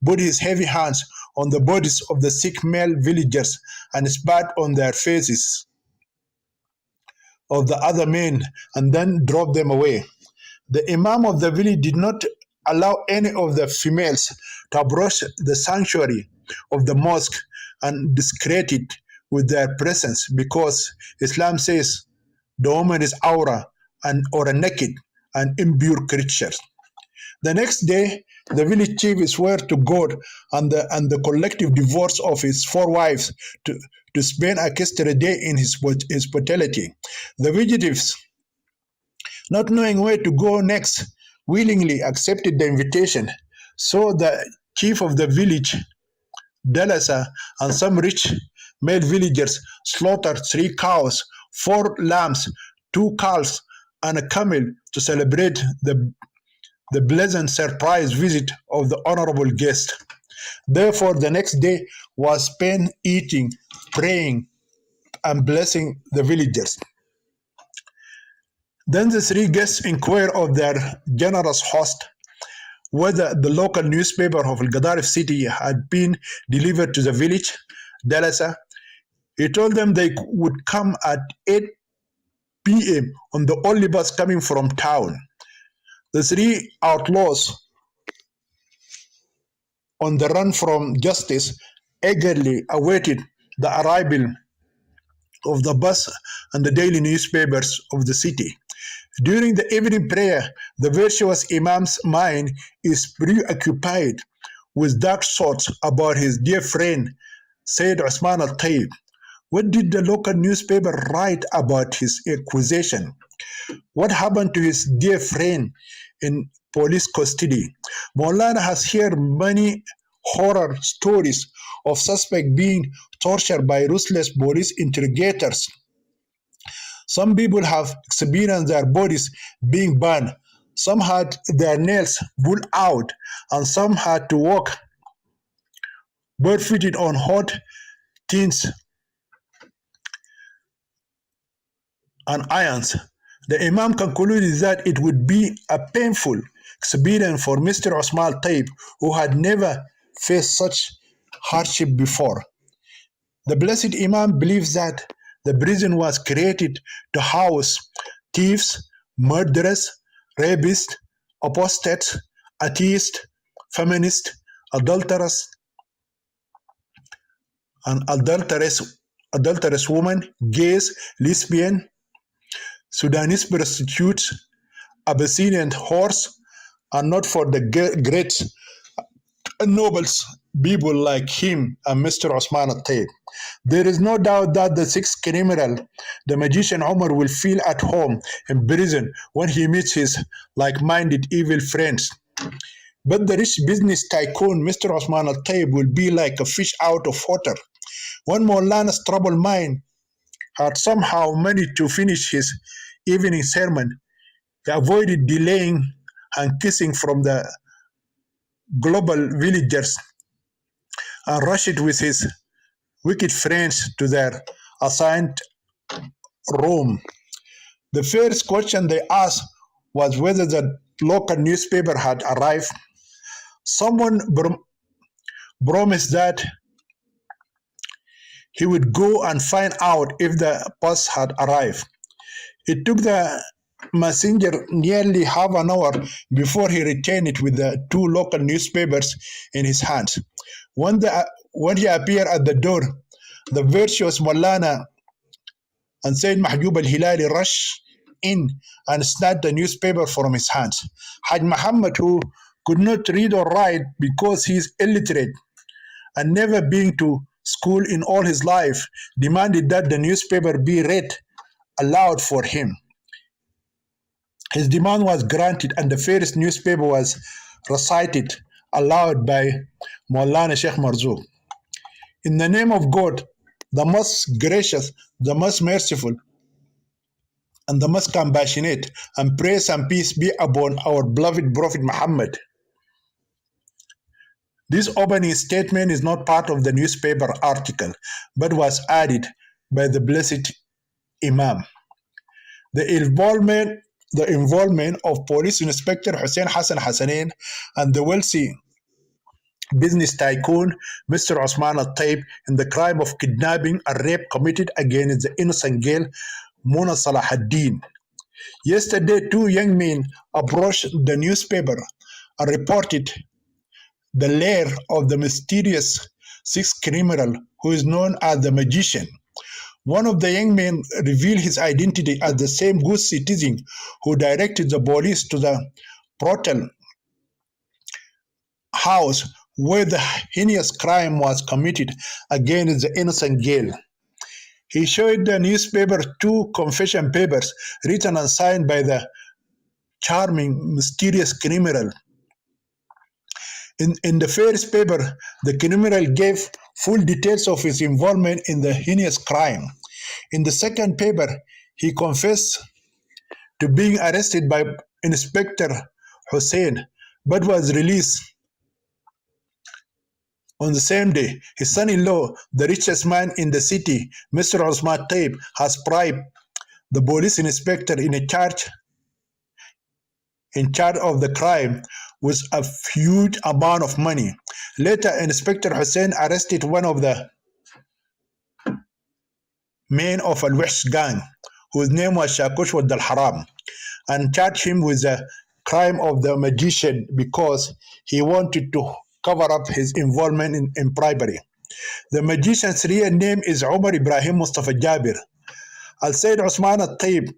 Speaker 1: put his heavy hands on the bodies of the sick male villagers and spat on their faces of the other men and then drove them away. The Imam of the village did not allow any of the females to approach the sanctuary of the mosque and discredit it with their presence because Islam says the woman is aura and or a naked and impure creature. The next day, the village chief swore to God and the collective divorce of his 4 wives to spend a customary day in his hospitality. The fugitives, not knowing where to go next, willingly accepted the invitation. So the chief of the village, Dalasa, and some rich male villagers slaughtered 3 cows, 4 lambs, 2 calves, and a camel to celebrate the pleasant surprise visit of the honorable guest. Therefore, the next day was spent eating, praying, and blessing the villagers. Then the 3 guests inquired of their generous host whether the local newspaper of Al Gadarif city had been delivered to the village, Dalasa. He told them they would come at 8 p.m. on the only bus coming from town. The 3 outlaws on the run from justice eagerly awaited the arrival of the bus and the daily newspapers of the city. During the evening prayer, the virtuous Imam's mind is preoccupied with dark thoughts about his dear friend, Sayyid Usman al-Tayyib. What did the local newspaper write about his accusation? What happened to his dear friend in police custody? Maulana has heard many horror stories of suspects being tortured by ruthless police interrogators. Some people have experienced their bodies being burned. Some had their nails pulled out, and some had to walk barefooted on hot tins and irons. The Imam concluded that it would be a painful experience for Mr. Osman Taib, who had never faced such hardship before. The Blessed Imam believes that the prison was created to house thieves, murderers, rapists, apostates, atheists, feminists, adulterers, and adulterous women, gays, lesbian, Sudanese prostitutes, Abyssinian whores, and not for the great nobles, people like him and Mr. Osman al-Taib. There is no doubt that the sixth criminal, the magician Omar, will feel at home in prison when he meets his like-minded evil friends. But the rich business tycoon, Mr. Osman al-Taib, will be like a fish out of water. When Maulana's troubled mind had somehow managed to finish his evening sermon, he avoided delaying and kissing from the global villagers and rushed with his wicked friends to their assigned room. The first question they asked was whether the local newspaper had arrived. Someone promised that he would go and find out if the bus had arrived. It took the messenger nearly half an hour before he returned it with the two local newspapers in his hands. When he appeared at the door, the virtuous Maulana and Sayyid Mahjoub al-Hilali rushed in and snatched the newspaper from his hands. Haj Muhammad, who could not read or write because he is illiterate and never been to school in all his life, demanded that the newspaper be read aloud for him. His demand was granted, and the first newspaper was recited aloud by Maulana Sheikh Marzouk. In the name of God, the most gracious, the most merciful, and the most compassionate, and praise and peace be upon our beloved Prophet Muhammad. This opening statement is not part of the newspaper article, but was added by the Blessed Imam. The involvement of Police Inspector Hussein Hassan Hassanin and the wealthy business tycoon Mr. Osman al-Taib in the crime of kidnapping and rape committed against the innocent girl Mona Salahuddin. Yesterday, two young men approached the newspaper and reported the lair of the mysterious sixth criminal who is known as the magician. One of the young men revealed his identity as the same good citizen who directed the police to the brothel house where the heinous crime was committed against the innocent girl. He showed the newspaper two confession papers written and signed by the charming, mysterious criminal. In the first paper, the criminal gave full details of his involvement in the heinous crime. In the second paper, he confessed to being arrested by Inspector Hussein, but was released on the same day. His son-in-law, the richest man in the city, Mr. Osman Taib, has bribed the police inspector in charge of the crime with a huge amount of money. Later, Inspector Hussein arrested one of the men of Al-Wahsh gang, whose name was Shakush Wad al-Haram, and charged him with the crime of the magician because he wanted to cover up his involvement in bribery. The magician's real name is Umar Ibrahim Mustafa Jabir. Al-Sayyid Osman al-Taib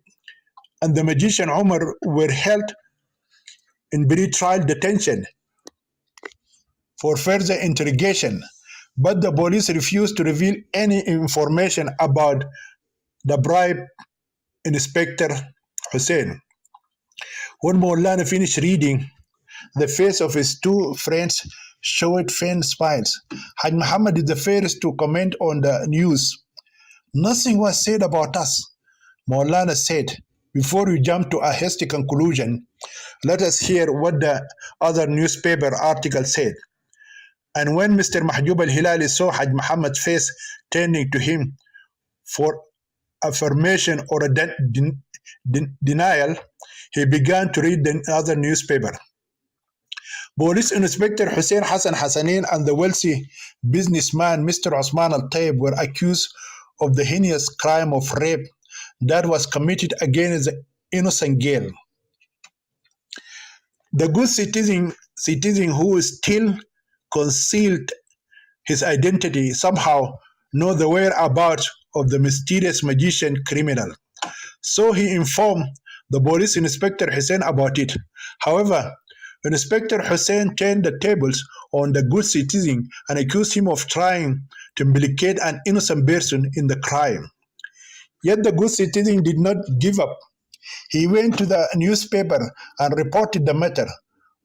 Speaker 1: and the magician Umar were held in pre-trial detention for further interrogation, but the police refused to reveal any information about the bribe Inspector Hussein. When Maulana finished reading, the face of his two friends showed faint smiles. Haj Muhammad is the first to comment on the news. Nothing was said about us, Maulana said. Before we jump to a hasty conclusion, let us hear what the other newspaper article said. And when Mr. Mahjoub al-Hilali saw Haj Muhammad's face turning to him for affirmation or a denial, he began to read the other newspaper. Police Inspector Hussein Hassan Hassanin and the wealthy businessman Mr. Osman Al-Taib were accused of the heinous crime of rape that was committed against the innocent girl. The good citizen who still concealed his identity somehow know the whereabouts of the mysterious magician criminal. So he informed the police inspector Hussein about it. However, Inspector Hussein turned the tables on the good citizen and accused him of trying to implicate an innocent person in the crime. Yet the good citizen did not give up. He went to the newspaper and reported the matter.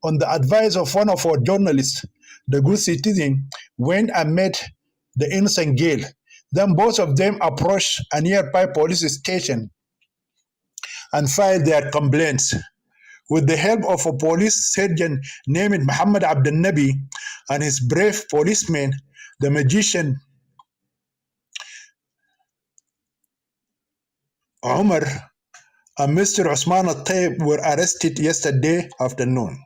Speaker 1: On the advice of one of our journalists, the good citizen went and met the innocent girl. Then both of them approached a nearby police station and filed their complaints. With the help of a police surgeon named Muhammad Abdel Nabi and his brave policemen, the magician Umar and Mr. Osman Al-Taib were arrested yesterday afternoon.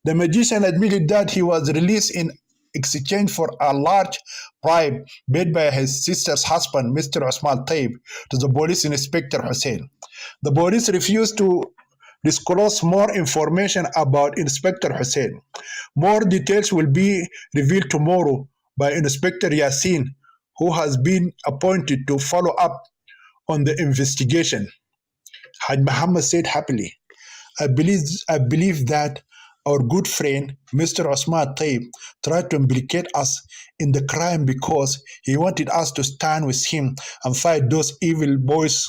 Speaker 1: The magician admitted that he was released in exchange for a large bribe paid by his sister's husband, Mr. Osman Al-Taib, to the police inspector Hussein. The police refused to disclose more information about Inspector Hussein. More details will be revealed tomorrow by Inspector Yassin, who has been appointed to follow up on the investigation. Haj Muhammad said happily, I believe that our good friend, Mr. Osman Taib, tried to implicate us in the crime because he wanted us to stand with him and fight those evil boys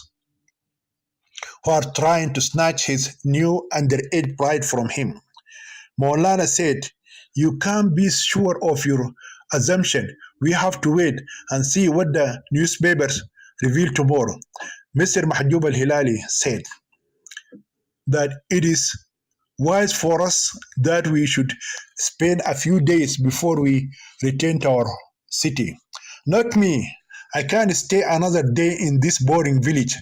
Speaker 1: who are trying to snatch his new underage bride from him. Maulana said, you can't be sure of your assumption. We have to wait and see what the newspapers reveal tomorrow. Mr. Mahjoub al-Hilali said that it is wise for us that we should spend a few days before we return to our city. Not me. I can't stay another day in this boring village.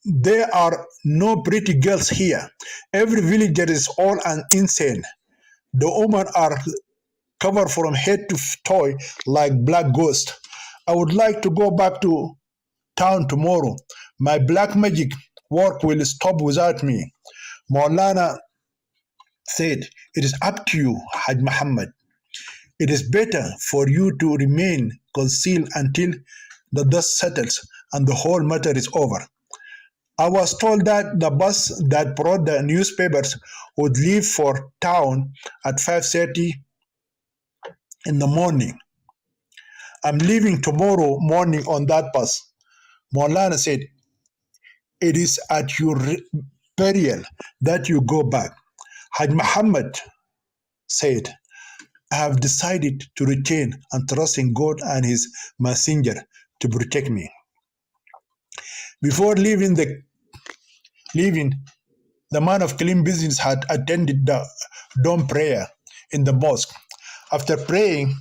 Speaker 1: There are no pretty girls here. Every villager is all an insane. The women are covered from head to toe like black ghosts. I would like to go back to town tomorrow. My black magic work will stop without me. Maulana said, it is up to you, Haj Muhammad. It is better for you to remain concealed until the dust settles and the whole matter is over. I was told that the bus that brought the newspapers would leave for town at 5:30 in the morning. I'm leaving tomorrow morning on that bus. Maulana said, it is at your peril that you go back. Haj Muhammad said, I have decided to return and trust in God and his messenger to protect me. Before leaving, the man of clean business had attended the dawn prayer in the mosque. After praying,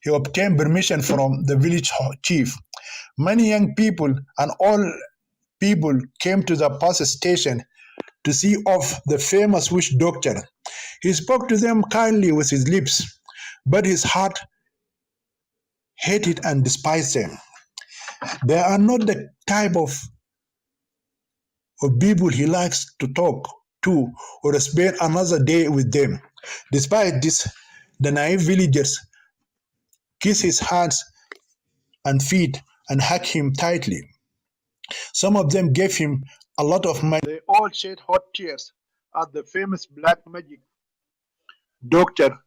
Speaker 1: he obtained permission from the village chief. Many young people and old people came to the bus station to see off the famous witch doctor. He spoke to them kindly with his lips, but his heart hated and despised them. They are not the type of people he likes to talk to or spend another day with them. Despite this, the naive villagers kiss his hands and feet and hug him tightly. Some of them gave him a lot of money. They all shed hot tears as the famous black magic doctor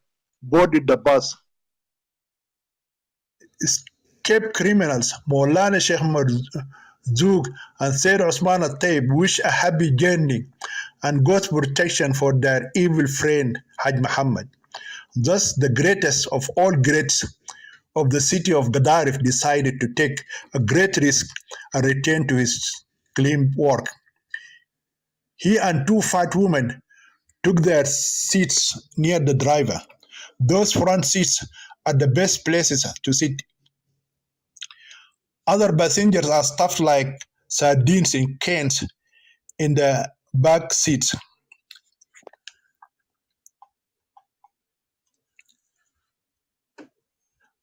Speaker 1: boarded the bus. Escaped criminals Maulana Sheikh Marzouk and Sayyid Osman Al-Taib wish a happy journey and God's protection for their evil friend Haj Muhammad. Thus, the greatest of all greats of the city of Gadarif decided to take a great risk and return to his clean work. He and two fat women took their seats near the driver. Those front seats are the best places to sit. Other passengers are stuffed like sardines in cans in the back seats.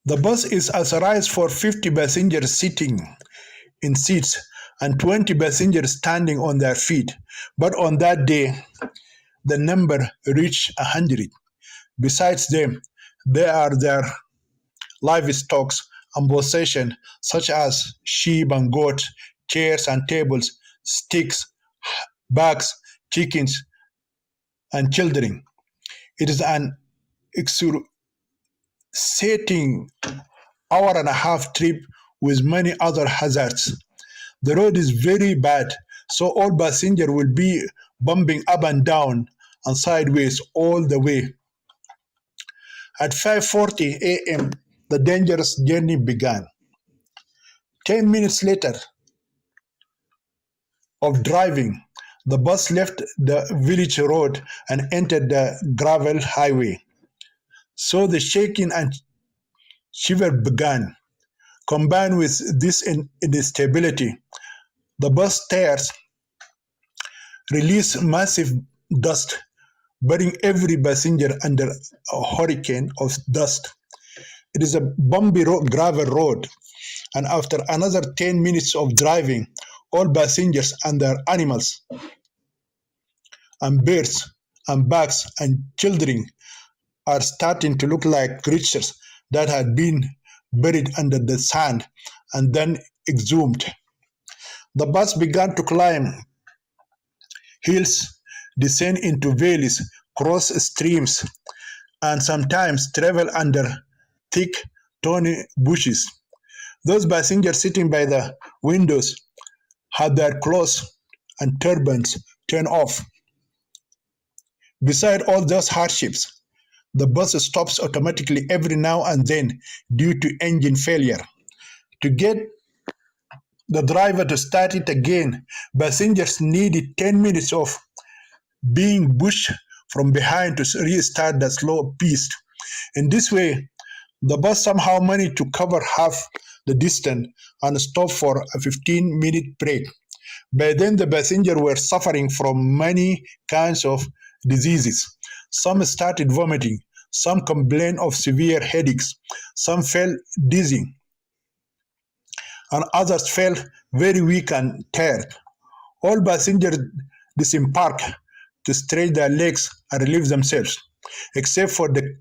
Speaker 1: The bus is authorized for 50 passengers sitting in seats and 20 passengers standing on their feet. But on that day, the number reached 100. Besides them, there are their livestock and possessions such as sheep and goats, chairs and tables, sticks, bags, chickens, and children. It is an excruciating hour and a half trip with many other hazards. The road is very bad, so all passengers will be bumping up and down and sideways all the way. At 5:40 a.m., the dangerous journey began. 10 minutes later of driving, the bus left the village road and entered the gravel highway. So the shaking and shiver began. Combined with this instability, the bus tires release massive dust, burying every passenger under a hurricane of dust. It is a bumpy gravel road, and after another 10 minutes of driving, all passengers and their animals and birds and bags and children are starting to look like creatures that had been buried under the sand and then exhumed. The bus began to climb hills, descend into valleys, cross streams, and sometimes travel under thick, thorny bushes. Those passengers sitting by the windows had their clothes and turbans turned off. Beside all those hardships, the bus stops automatically every now and then due to engine failure. To get the driver to start it again, passengers needed 10 minutes of being pushed from behind to restart the slow piece. In this way, the bus somehow managed to cover half the distance and stop for a 15-minute break. By then, the passengers were suffering from many kinds of diseases. Some started vomiting, some complained of severe headaches, some felt dizzy, and others felt very weak and tired. All passengers disembarked to stretch their legs and relieve themselves, except for the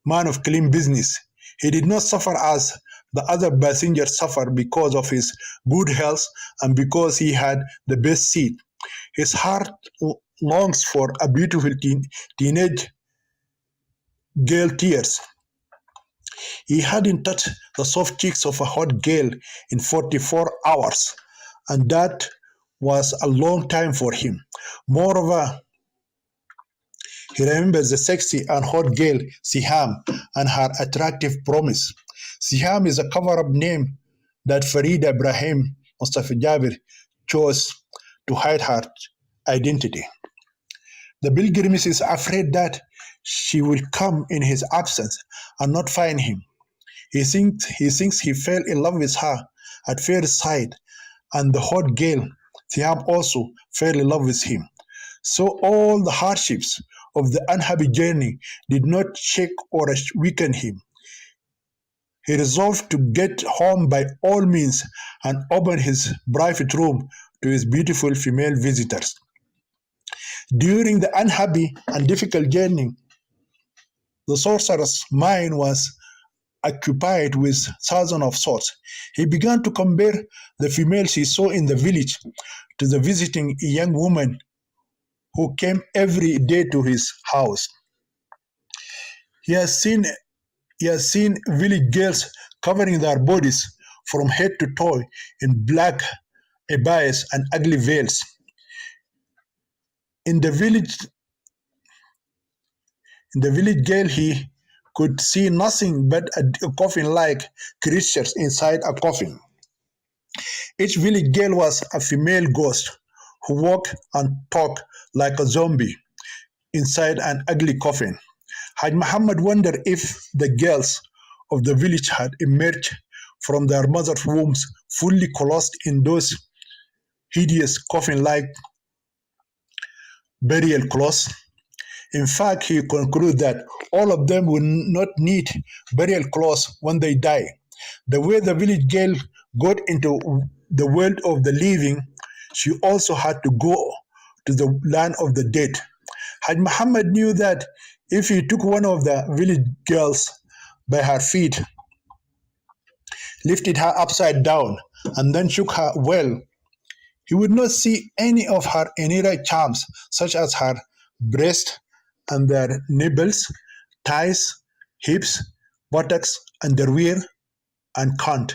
Speaker 1: man of clean business. He did not suffer as the other passengers suffered because of his good health and because he had the best seat. His heart longs for a beautiful teenage girl tears. He hadn't touched the soft cheeks of a hot girl in 44 hours, and that was a long time for him. Moreover, he remembers the sexy and hot girl Siham and her attractive promise. Siham is a cover-up name that Farida Ibrahim Mustafa Jabir chose to hide her identity. The pilgrimage is afraid that she will come in his absence and not find him. He thinks he fell in love with her at first sight, and the hot girl Siham also fell in love with him. So all the hardships of the unhappy journey did not shake or weaken him. He resolved to get home by all means and open his private room to his beautiful female visitors. During the unhappy and difficult journey, the sorcerer's mind was occupied with thousands of thoughts. He began to compare the females he saw in the village to the visiting young woman who came every day to his house. He has seen he has seen village girls covering their bodies from head to toe in black abayas and ugly veils. In the village, girl, he could see nothing but a coffin-like creatures inside a coffin. Each village girl was a female ghost who walked and talked like a zombie inside an ugly coffin. Haj Muhammad wondered if the girls of the village had emerged from their mother's wombs fully clothed in those hideous coffin-like burial clothes. In fact, he concluded that all of them would not need burial clothes when they die. The way the village girl got into the world of the living, she also had to go to the land of the dead. Haj Muhammad knew that if he took one of the village girls by her feet, lifted her upside down, and then shook her well, he would not see any of her inner charms, such as her breast and their nipples, thighs, hips, buttocks, underwear, and cunt.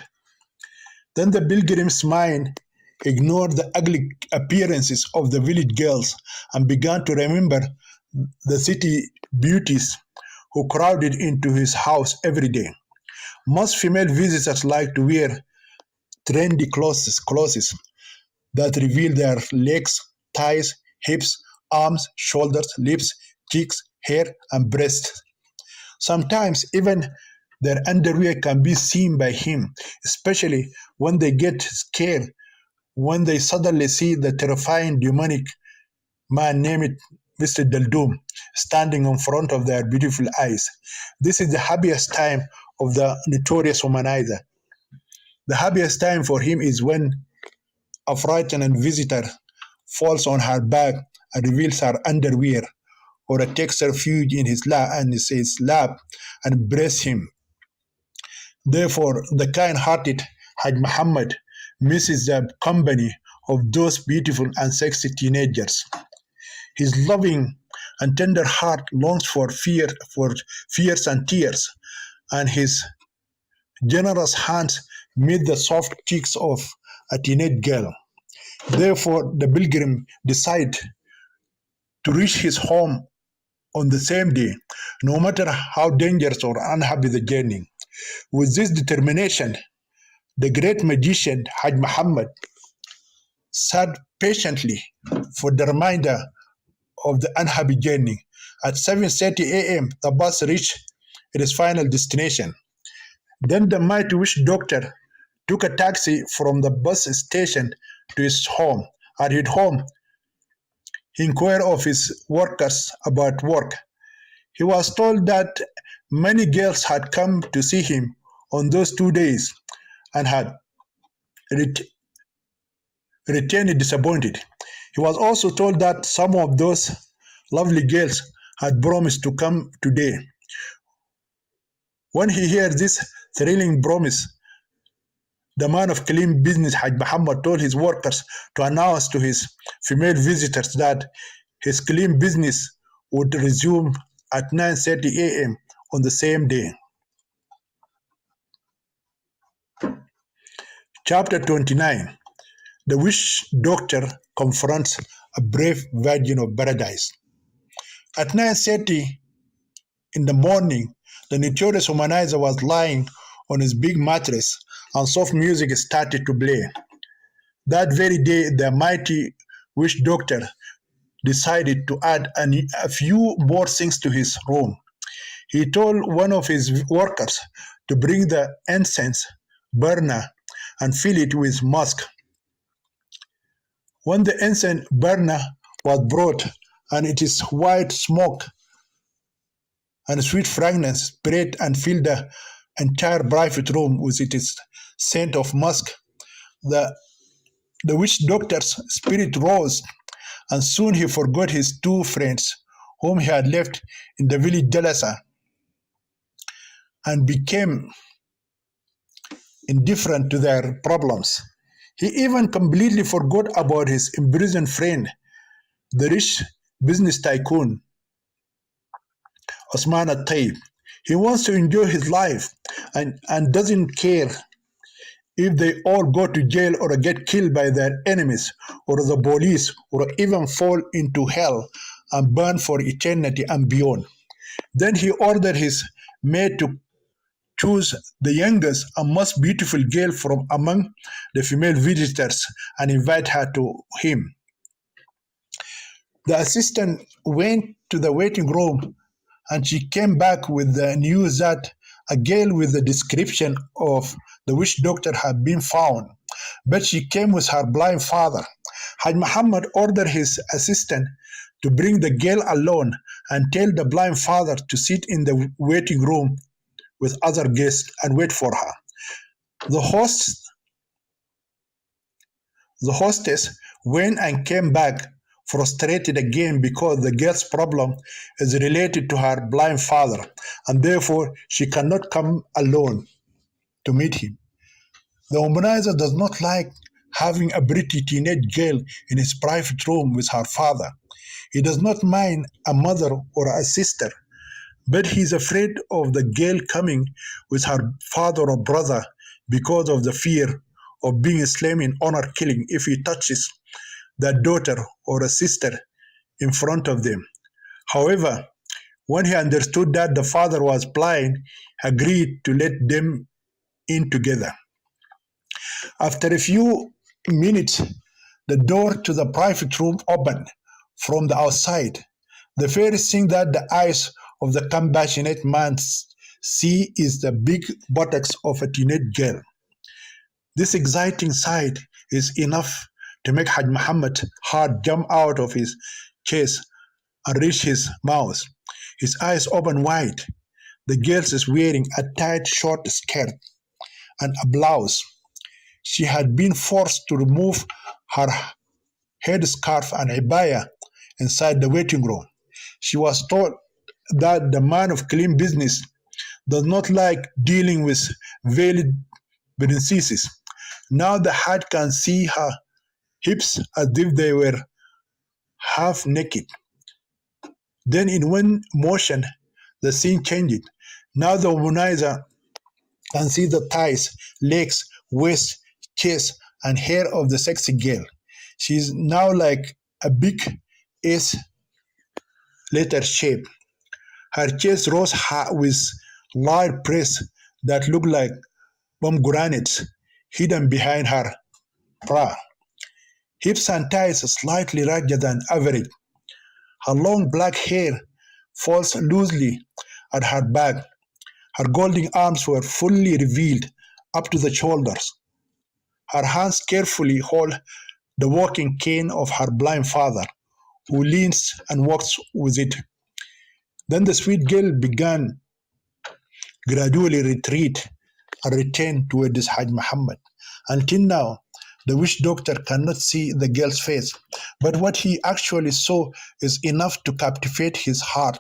Speaker 1: Then the pilgrim's mind ignored the ugly appearances of the village girls and began to remember the city beauties who crowded into his house every day. Most female visitors like to wear trendy clothes that reveal their legs, thighs, hips, arms, shoulders, lips, cheeks, hair, and breasts. Sometimes even their underwear can be seen by him, especially when they get scared when they suddenly see the terrifying demonic man named Mr. Daldum standing in front of their beautiful eyes. This is the happiest time of the notorious womanizer. The happiest time for him is when a frightened visitor falls on her back and reveals her underwear, or takes refuge in his lap and embraces him. Therefore, the kind-hearted Haj Muhammad misses the company of those beautiful and sexy teenagers. His loving and tender heart longs for fears and tears, and his generous hands meet the soft cheeks of a teenage girl. Therefore, the pilgrim decides to reach his home on the same day, no matter how dangerous or unhappy the journey. With this determination, the great magician Haj Muhammad sat patiently for the remainder of the unhappy journey. At 7:30 a.m., the bus reached its final destination. Then the mighty witch doctor took a taxi from the bus station to his home. At his home, he inquired of his workers about work. He was told that many girls had come to see him on those 2 days and had ret- returned disappointed. He was also told that some of those lovely girls had promised to come today. When he heard this thrilling promise, the man of clean business Haj Muhammad told his workers to announce to his female visitors that his clean business would resume at 9:30 a.m. on the same day. Chapter 29. The witch doctor confronts a brave virgin of paradise. At 9:30 in the morning, the notorious womanizer was lying on his big mattress and soft music started to play. That very day, the mighty witch doctor decided to add a few more things to his room. He told one of his workers to bring the incense burner and fill it with musk. When the incense burner was brought and its white smoke and sweet fragrance spread and filled the entire private room with its scent of musk, the, the witch doctor's spirit rose, and soon he forgot his two friends whom he had left in the village Jalasa and became indifferent to their problems. He even completely forgot about his imprisoned friend, the rich business tycoon, Osman At-Taib. He wants to enjoy his life and doesn't care if they all go to jail or get killed by their enemies or the police or even fall into hell and burn for eternity and beyond. Then he ordered his maid to choose the youngest and most beautiful girl from among the female visitors and invite her to him. The assistant went to the waiting room and she came back with the news that a girl with the description of the witch doctor had been found, but she came with her blind father. Haj Muhammad ordered his assistant to bring the girl alone and tell the blind father to sit in the waiting room with other guests and wait for her. The host The hostess went and came back frustrated again because the girl's problem is related to her blind father and therefore she cannot come alone to meet him. The womanizer does not like having a pretty teenage girl in his private room with her father. He does not mind a mother or a sister, but he is afraid of the girl coming with her father or brother because of the fear of being slain in honor killing if he touches their daughter or a sister in front of them. However, when he understood that the father was blind, he agreed to let them in together. After a few minutes, the door to the private room opened from the outside. The first thing that the eyes of the compassionate man see is the big buttocks of a teenage girl. This exciting sight is enough to make Haj Muhammad's heart jump out of his chest and reach his mouth. His eyes open wide. The girl is wearing a tight short skirt and a blouse. She had been forced to remove her headscarf and abaya inside the waiting room. She was told that the man of clean business does not like dealing with veiled princesses. Now the Hajj can see her hips as if they were half naked. Then in one motion, the scene changed. Now the womanizer can see the thighs, legs, waist, chest, and hair of the sexy girl. She is now like a big S letter shape. Her chest rose high with large breasts that looked like pomegranates hidden behind her bra. Hips and thighs slightly larger than average. Her long black hair falls loosely at her back. Her golden arms were fully revealed up to the shoulders. Her hands carefully hold the walking cane of her blind father, who leans and walks with it. Then the sweet girl began gradually retreat and return towards Haj Muhammad. Until now, the witch doctor cannot see the girl's face, but what he actually saw is enough to captivate his heart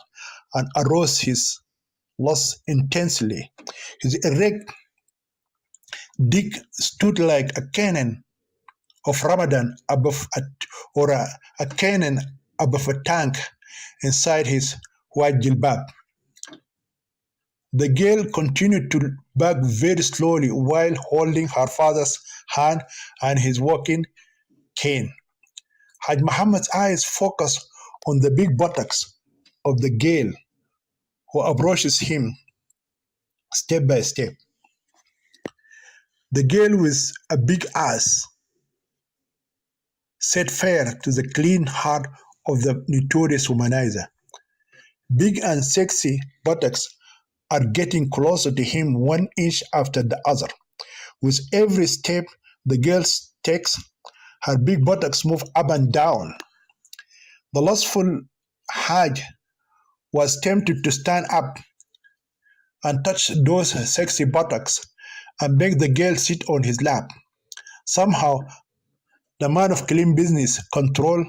Speaker 1: and arouse his lust intensely. His erect dick stood like a cannon of Ramadan above a cannon above a tank inside his white jilbab. The girl continued to back very slowly while holding her father's hand and his walking cane. Haj Muhammad's eyes focus on the big buttocks of the girl who approaches him step by step. The girl with a big ass set fire to the clean heart of the notorious womanizer. Big and sexy buttocks are getting closer to him one inch after the other. With every step the girl takes, her big buttocks move up and down. The lustful Hajj was tempted to stand up and touch those sexy buttocks and make the girl sit on his lap. Somehow, the man of clean business controlled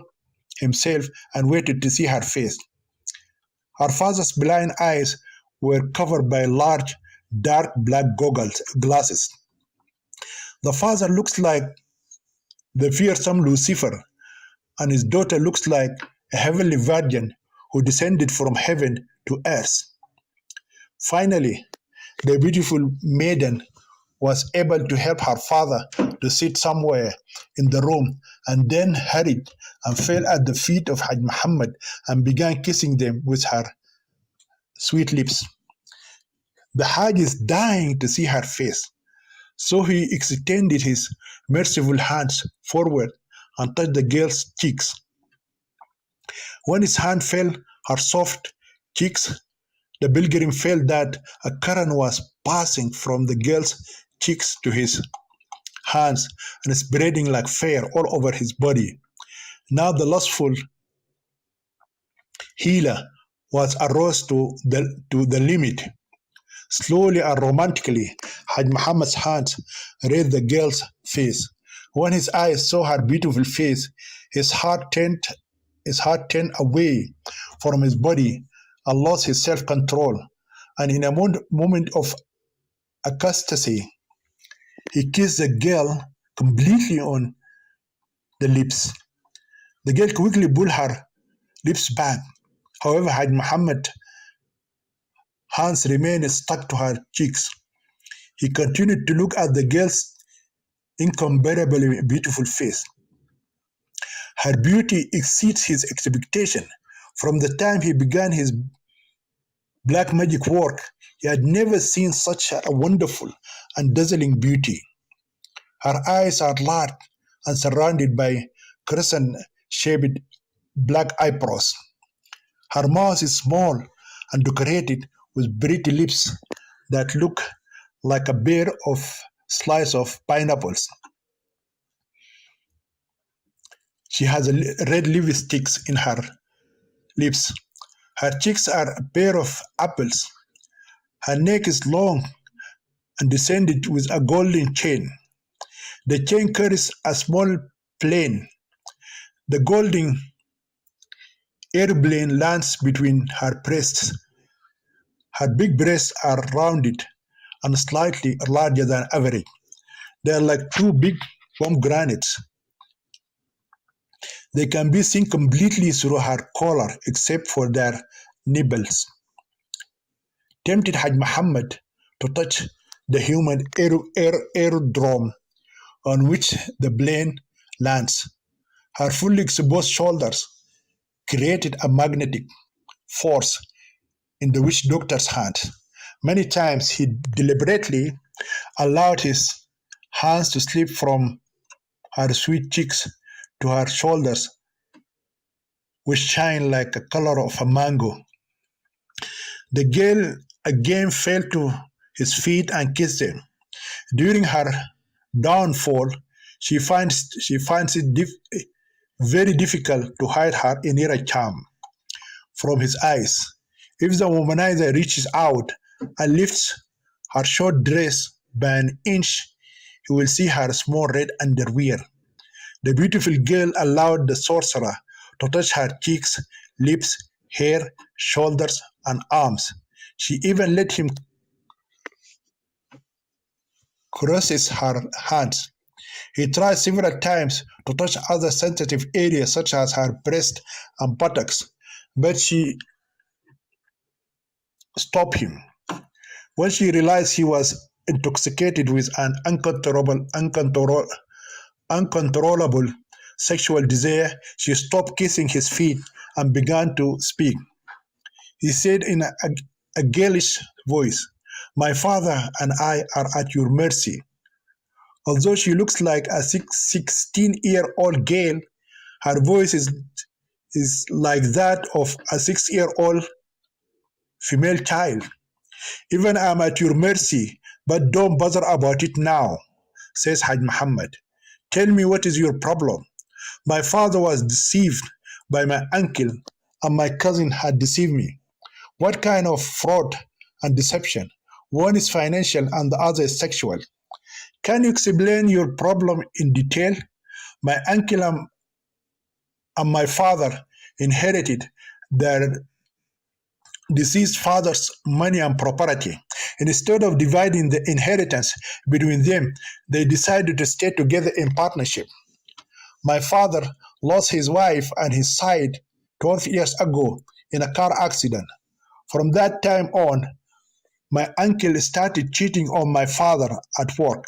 Speaker 1: himself and waited to see her face. Her father's blind eyes were covered by large, dark black glasses. The father looks like the fearsome Lucifer, and his daughter looks like a heavenly virgin who descended from heaven to earth. Finally, the beautiful maiden was able to help her father to sit somewhere in the room and then hurried and fell at the feet of Haj Muhammad and began kissing them with her sweet lips. The Hajj is dying to see her face, so he extended his merciful hands forward and touched the girl's cheeks. When his hand fell her soft cheeks, the pilgrim felt that a current was passing from the girl's cheeks to his hands and spreading like fire all over his body. Now the lustful healer was aroused to the limit. Slowly and romantically, Haj Muhammad's hands raised the girl's face. When his eyes saw her beautiful face, his heart turned away from his body and lost his self-control. And in a moment of ecstasy, he kissed the girl completely on the lips. The girl quickly pulled her lips back. However, Haj Muhammad's hands remained stuck to her cheeks. He continued to look at the girl's incomparably beautiful face. Her beauty exceeds his expectation. From the time he began his black magic work, he had never seen such a wonderful and dazzling beauty. Her eyes are large and surrounded by crescent-shaped black eyebrows. Her mouth is small and decorated with pretty lips that look like a pair of slices of pineapples. She has red lipsticks in her lips. Her cheeks are a pair of apples. Her neck is long and descended with a golden chain. The chain carries a small plane. The golden airplane lands between her breasts. Her big breasts are rounded and slightly larger than average. They are like two big pomegranates. They can be seen completely through her collar except for their nipples. Tempted Haj Muhammad to touch the human aerodrome on which the plane lands. Her fully exposed shoulders created a magnetic force in the witch doctor's hand. Many times he deliberately allowed his hands to slip from her sweet cheeks to her shoulders, which shine like the color of a mango. The girl again fell to his feet and kissed him. During her downfall, she finds it very difficult to hide her inner charm from his eyes. If the womanizer reaches out and lifts her short dress by an inch, he will see her small red underwear. The beautiful girl allowed the sorcerer to touch her cheeks, lips, hair, shoulders, and arms. She even let him caress her hands. He tried several times to touch other sensitive areas such as her breast and buttocks, but she stopped him. When she realized he was intoxicated with an uncontrollable sexual desire, she stopped kissing his feet and began to speak. He said in a girlish voice, "My father and I are at your mercy." Although she looks like a 16-year-old girl, her voice is like that of a 6-year-old female child. "Even I'm at your mercy, but don't bother about it now," says Haj Muhammad. "Tell me, what is your problem? My father was deceived by my uncle, and my cousin had deceived me." "What kind of fraud and deception? One is financial and the other is sexual. Can you explain your problem in detail?" "My uncle and my father inherited their deceased father's money and property. Instead of dividing the inheritance between them, they decided to stay together in partnership. My father lost his wife and his side 12 years ago in a car accident. From that time on, my uncle started cheating on my father at work.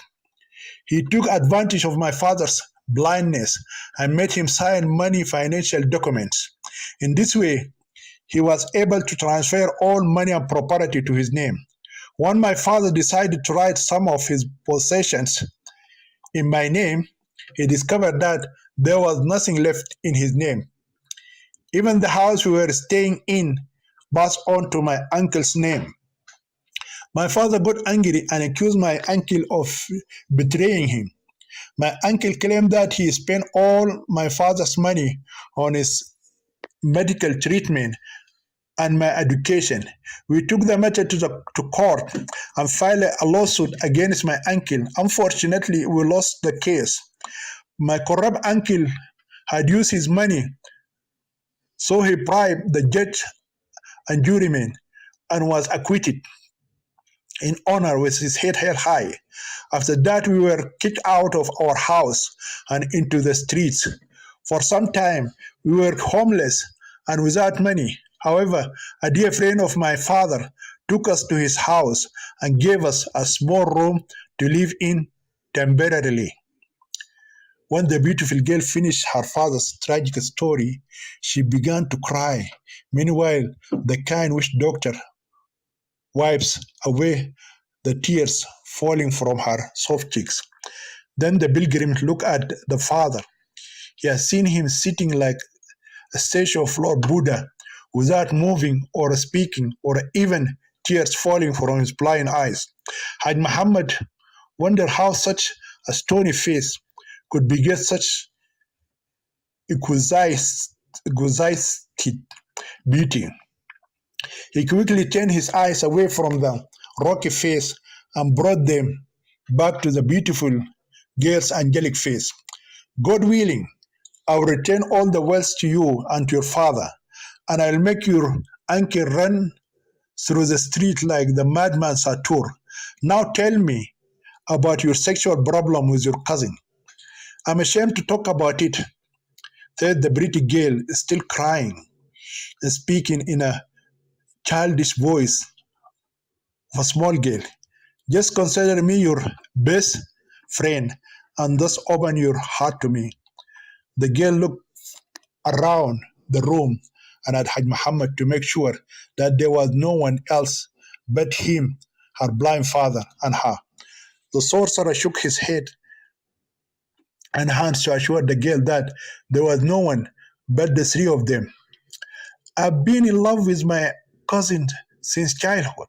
Speaker 1: He took advantage of my father's blindness and made him sign money financial documents. In this way, he was able to transfer all money and property to his name. When my father decided to write some of his possessions in my name, he discovered that there was nothing left in his name. Even the house we were staying in passed on to my uncle's name. My father got angry and accused my uncle of betraying him. My uncle claimed that he spent all my father's money on his medical treatment and my education. We took the matter to court and filed a lawsuit against my uncle. Unfortunately, we lost the case. My corrupt uncle had used his money, so he bribed the judge and jurymen and was acquitted in honor with his head held high. After that, we were kicked out of our house and into the streets. For some time, we were homeless and without money. However, a dear friend of my father took us to his house and gave us a small room to live in temporarily. When the beautiful girl finished her father's tragic story, she began to cry. Meanwhile, the kind witch doctor wipes away the tears falling from her soft cheeks. Then the pilgrim looked at the father. He had seen him sitting like a statue of Lord Buddha without moving or speaking or even tears falling from his blind eyes. Haj Muhammad wondered how such a stony face could beget such exquisite beauty. He quickly turned his eyes away from the rocky face and brought them back to the beautiful girl's angelic face. God willing, I will return all the wealth to you and to your father, and I will make your uncle run through the street like the madman Satur. Now tell me about your sexual problem with your cousin. I'm ashamed to talk about it, said the pretty girl, still crying and speaking in a childish voice of a small girl. Just consider me your best friend and thus open your heart to me. The girl looked around the room and at Haj Muhammad to make sure that there was no one else but him, her blind father, and her. The sorcerer shook his head and hands to assure the girl that there was no one but the three of them. I've been in love with my cousin since childhood.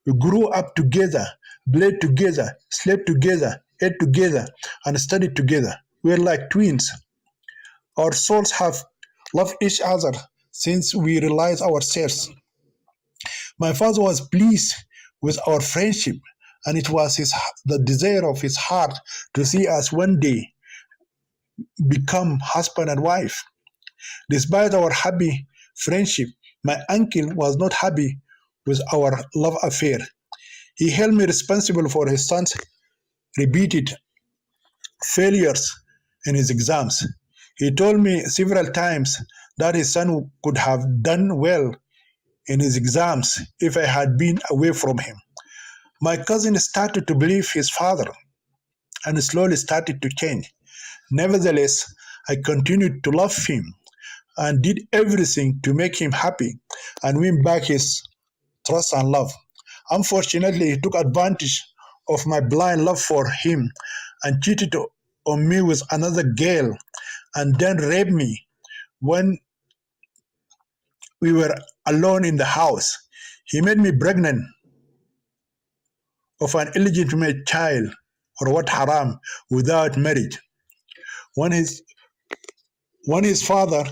Speaker 1: We grew up together, played together, slept together, ate together, and studied together. We're like twins. Our souls have loved each other since we realized ourselves. My father was pleased with our friendship, and it was the desire of his heart to see us one day become husband and wife. Despite our happy friendship, my uncle was not happy with our love affair. He held me responsible for his son's repeated failures in his exams. He told me several times that his son could have done well in his exams if I had been away from him. My cousin started to believe his father and slowly started to change. Nevertheless, I continued to love him and did everything to make him happy and win back his trust and love. Unfortunately, he took advantage of my blind love for him and cheated on me with another girl and then raped me when we were alone in the house. He made me pregnant of an illegitimate child or what haram without marriage. When his when his father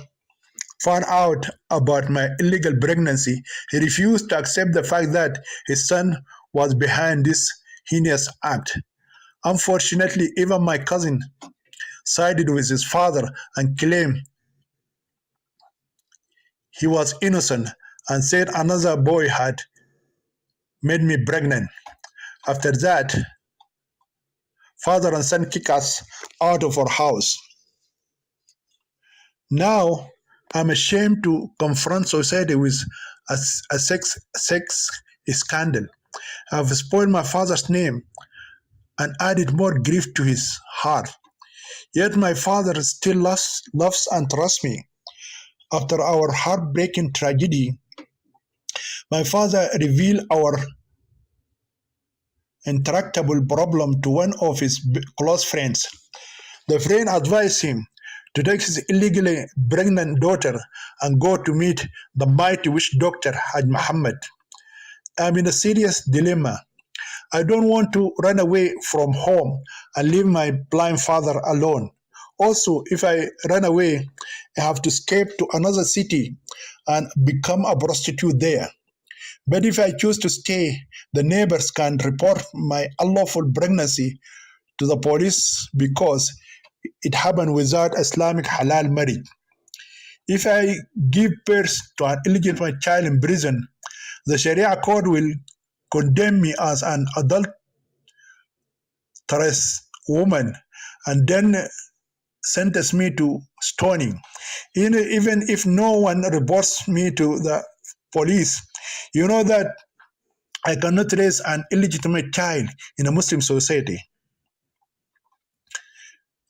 Speaker 1: found out about my illegal pregnancy, he refused to accept the fact that his son was behind this heinous act. Unfortunately, even my cousin sided with his father and claimed he was innocent and said another boy had made me pregnant. After that, father and son kicked us out of our house. Now, I'm ashamed to confront society with a sex scandal. I have spoiled my father's name and added more grief to his heart. Yet my father still loves and trusts me. After our heartbreaking tragedy, my father revealed our intractable problem to one of his close friends. The friend advised him to take his illegally pregnant daughter and go to meet the mighty witch doctor Haj Muhammad. I'm in a serious dilemma. I don't want to run away from home and leave my blind father alone. Also, if I run away, I have to escape to another city and become a prostitute there. But if I choose to stay, the neighbors can report my unlawful pregnancy to the police because it happened without Islamic halal marriage. If I give birth to an illegitimate child in prison, the Sharia court will condemn me as an adulterous woman and then sentence me to stoning. Even if no one reports me to the police, you know that I cannot raise an illegitimate child in a Muslim society.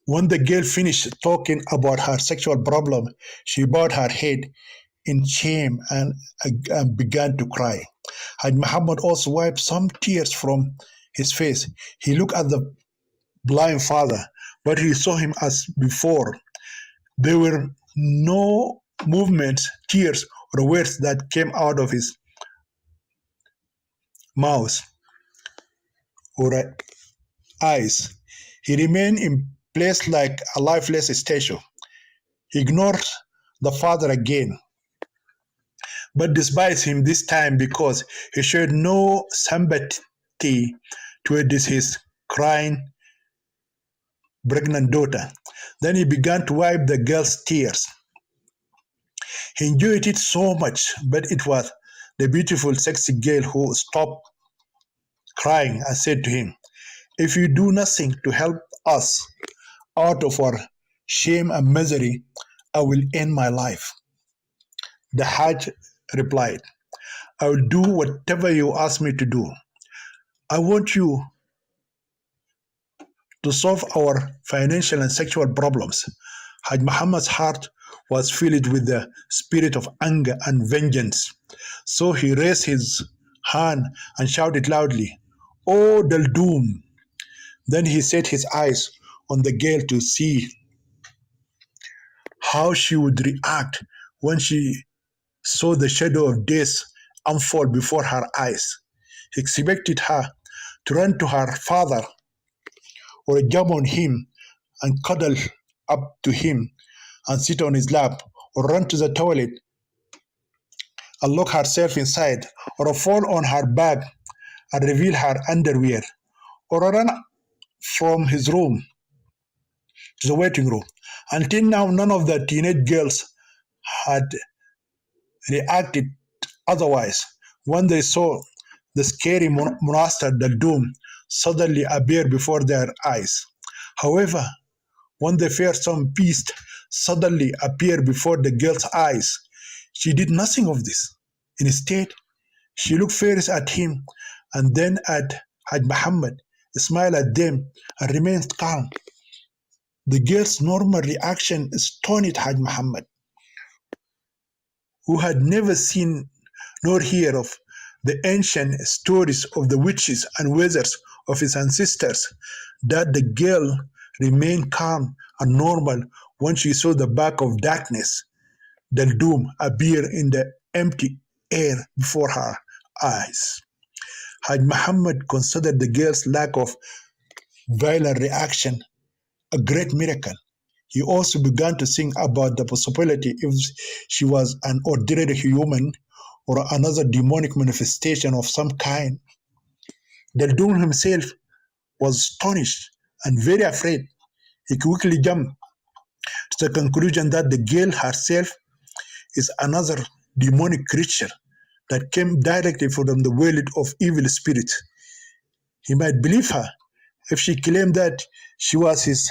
Speaker 1: When the girl finished talking about her sexual problem, she bowed her head in shame and began to cry. Haj Muhammad also wiped some tears from his face. He looked at the blind father, but he saw him as before. There were no movements, tears, or words that came out of his mouth or eyes. He remained in place like a lifeless statue. He ignored the father again, but despised him this time because he showed no sympathy towards his crying pregnant daughter. Then he began to wipe the girl's tears. He enjoyed it so much, but it was the beautiful, sexy girl who stopped crying and said to him, "If you do nothing to help us out of our shame and misery, I will end my life." The Hajj replied, "I will do whatever you ask me to do. I want you to solve our financial and sexual problems." Haj Muhammad's heart was filled with the spirit of anger and vengeance. So he raised his hand and shouted loudly, "Oh, Daldum!" Then he set his eyes on the girl to see how she would react when she saw the shadow of death unfold before her eyes. He expected her to run to her father or jump on him and cuddle up to him and sit on his lap, or run to the toilet and lock herself inside, or fall on her back and reveal her underwear, or run from his room to the waiting room. Until now, none of the teenage girls had reacted otherwise. When they saw the scary monster, the doom, suddenly appear before their eyes. However, when the fearsome beast suddenly appeared before the girl's eyes, she did nothing of this. Instead, she looked first at him and then at Haj Muhammad, smiled at them, and remained calm. The girl's normal reaction astonished Haj Muhammad, who had never seen nor heard of the ancient stories of the witches and wizards of his ancestors. That the girl remained calm and normal when she saw the back of darkness, the doom, appear in the empty air before her eyes. Haj Muhammad considered the girl's lack of violent reaction a great miracle. He also began to think about the possibility if she was an ordinary human or another demonic manifestation of some kind. Daldun himself was astonished and very afraid. He quickly jumped to the conclusion that the girl herself is another demonic creature that came directly from the world of evil spirits. He might believe her if she claimed that she was his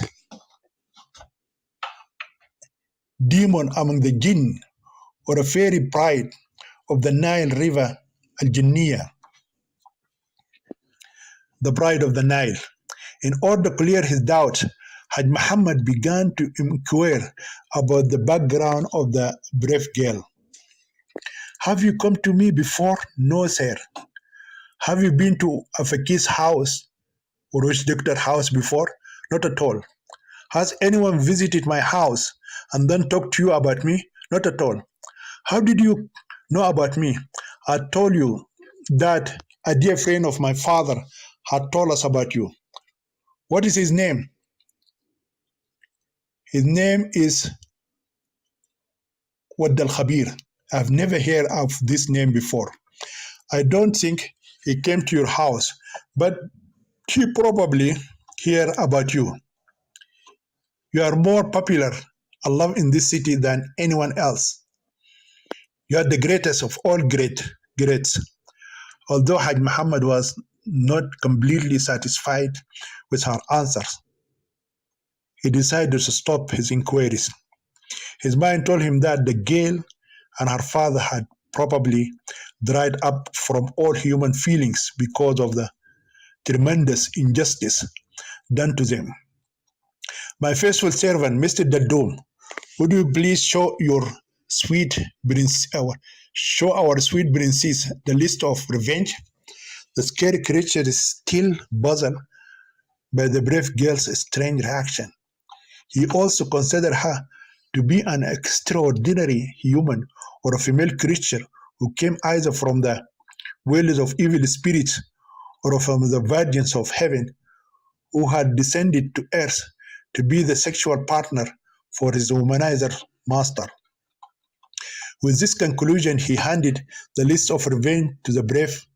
Speaker 1: demon among the jinn or a fairy bride of the Nile River, Al Jinniya. the bride of the Nile. In order to clear his doubts, Haj Muhammad began to inquire about the background of the brave girl. Have you come to me before? No, sir. Have you been to a fakir's house or witch doctor house before? Not at all. Has anyone visited my house and then talked to you about me? Not at all. How did you know about me? I told you that a dear friend of my father had told us about you. What is his name? His name is Wad al Khabir. I've never heard of this name before. I don't think he came to your house, but he probably heard about you. You are more popular and loved in this city than anyone else. You are the greatest of all greats. Although Haj Muhammad was not completely satisfied with her answers, he decided to stop his inquiries. His mind told him that the girl and her father had probably dried up from all human feelings because of the tremendous injustice done to them. My faithful servant, Mr. Dadum, would you please show our sweet princess the list of revenge? The scary creature is still puzzled by the brave girl's strange reaction. He also considered her to be an extraordinary human or a female creature who came either from the wells of evil spirits or from the virgins of heaven who had descended to earth to be the sexual partner for his womanizer master. With this conclusion, he handed the list of revenge to the brave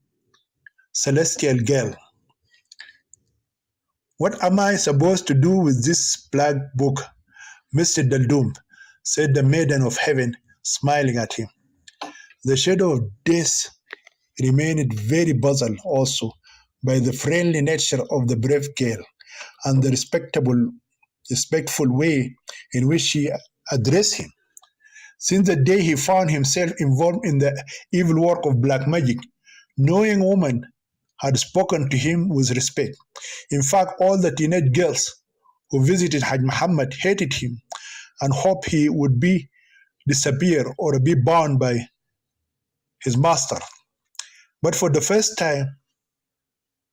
Speaker 1: celestial girl. What am I supposed to do with this black book, Mr. Daldum? Said the maiden of heaven, smiling at him. The shadow of death remained very puzzled also by the friendly nature of the brave girl and the respectful way in which she addressed him. Since the day he found himself involved in the evil work of black magic, no young woman had spoken to him with respect. In fact, all the teenage girls who visited Haj Muhammad hated him and hoped he would disappear or be bound by his master. But for the first time,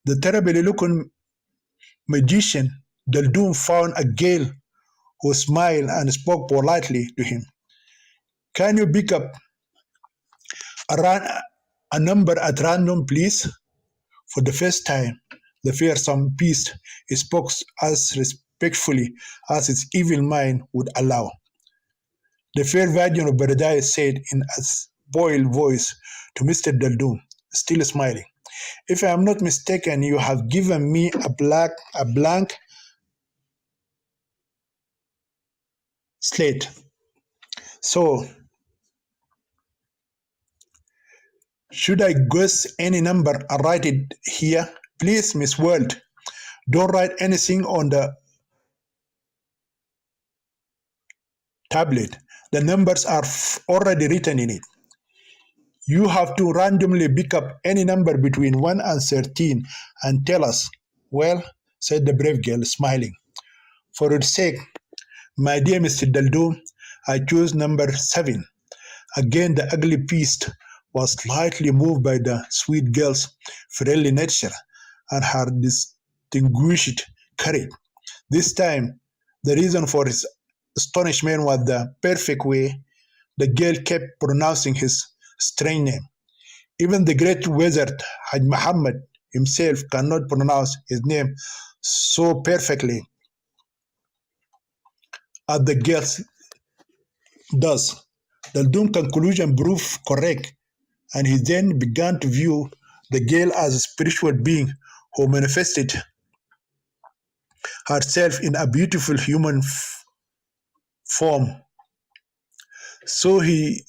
Speaker 1: the terribly looking magician Daldum found a girl who smiled and spoke politely to him. Can you pick up a number at random, please? For the first time, the fearsome beast spoke as respectfully as its evil mind would allow. The fair virgin of Paradise said in a spoiled voice to Mr. Daldum, still smiling, if I am not mistaken, you have given me a blank slate. So, should I guess any number and write it here? Please, Miss World, don't write anything on the tablet. The numbers are already written in it. You have to randomly pick up any number between 1 and 13 and tell us. Well, said the brave girl, smiling. For its sake, my dear Mr. Daldum, I choose number 7. Again, the ugly beast was slightly moved by the sweet girl's friendly nature and her distinguished courage. This time, the reason for his astonishment was the perfect way the girl kept pronouncing his strange name. Even the great wizard Haj Muhammad himself cannot pronounce his name so perfectly as the girl does. The doomed conclusion proved correct, and he then began to view the girl as a spiritual being who manifested herself in a beautiful human form. So he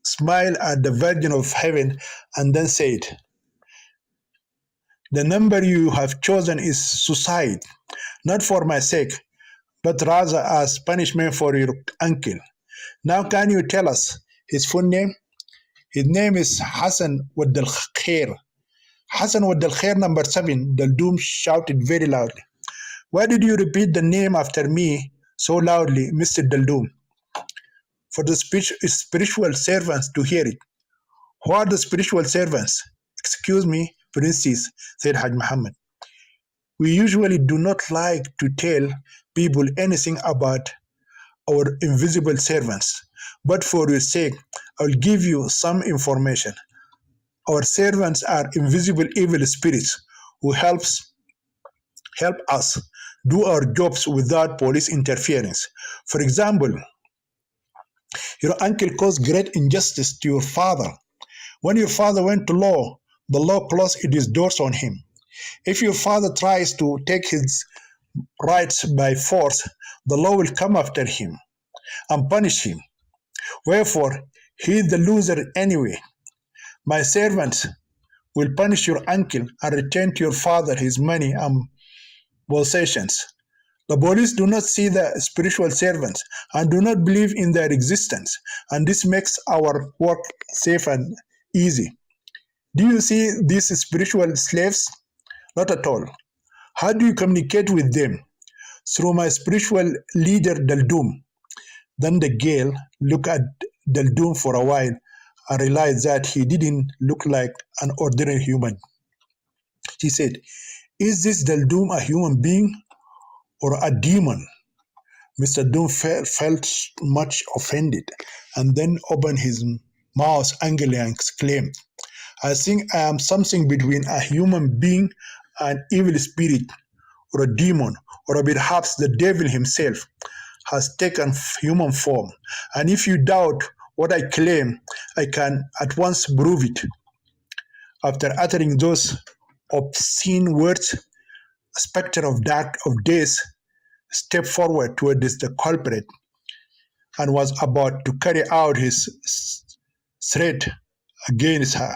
Speaker 1: smiled at the Virgin of Heaven and then said, the number you have chosen is suicide, not for my sake, but rather as punishment for your uncle. Now can you tell us his full name? His name is Hassan Wad al Khair. Hassan Wad al Khair number 7, Daldum shouted very loudly. Why did you repeat the name after me so loudly, Mr. Daldum? For the spiritual servants to hear it. Who are the spiritual servants? Excuse me, Princess, said Haj Muhammad. We usually do not like to tell people anything about our invisible servants, but for your sake, I will give you some information. Our servants are invisible evil spirits who help us do our jobs without police interference. For example, your uncle caused great injustice to your father. When your father went to law, the law closed its doors on him. If your father tries to take his rights by force, the law will come after him and punish him. Wherefore, he is the loser anyway. My servants will punish your uncle and return to your father his money and possessions. The police do not see the spiritual servants and do not believe in their existence, and this makes our work safe and easy. Do you see these spiritual slaves? Not at all. How do you communicate with them? Through my spiritual leader, Daldum. Then the girl looked at Daldum for a while and realized that he didn't look like an ordinary human. She said, Is this Daldum a human being or a demon? Mr. Doom felt much offended and then opened his mouth angrily and exclaimed, I think I am something between a human being, an evil spirit, or a demon, or perhaps the devil himself has taken human form. And if you doubt what I claim, I can at once prove it. After uttering those obscene words, a spectre of death stepped forward towards the culprit and was about to carry out his threat against her.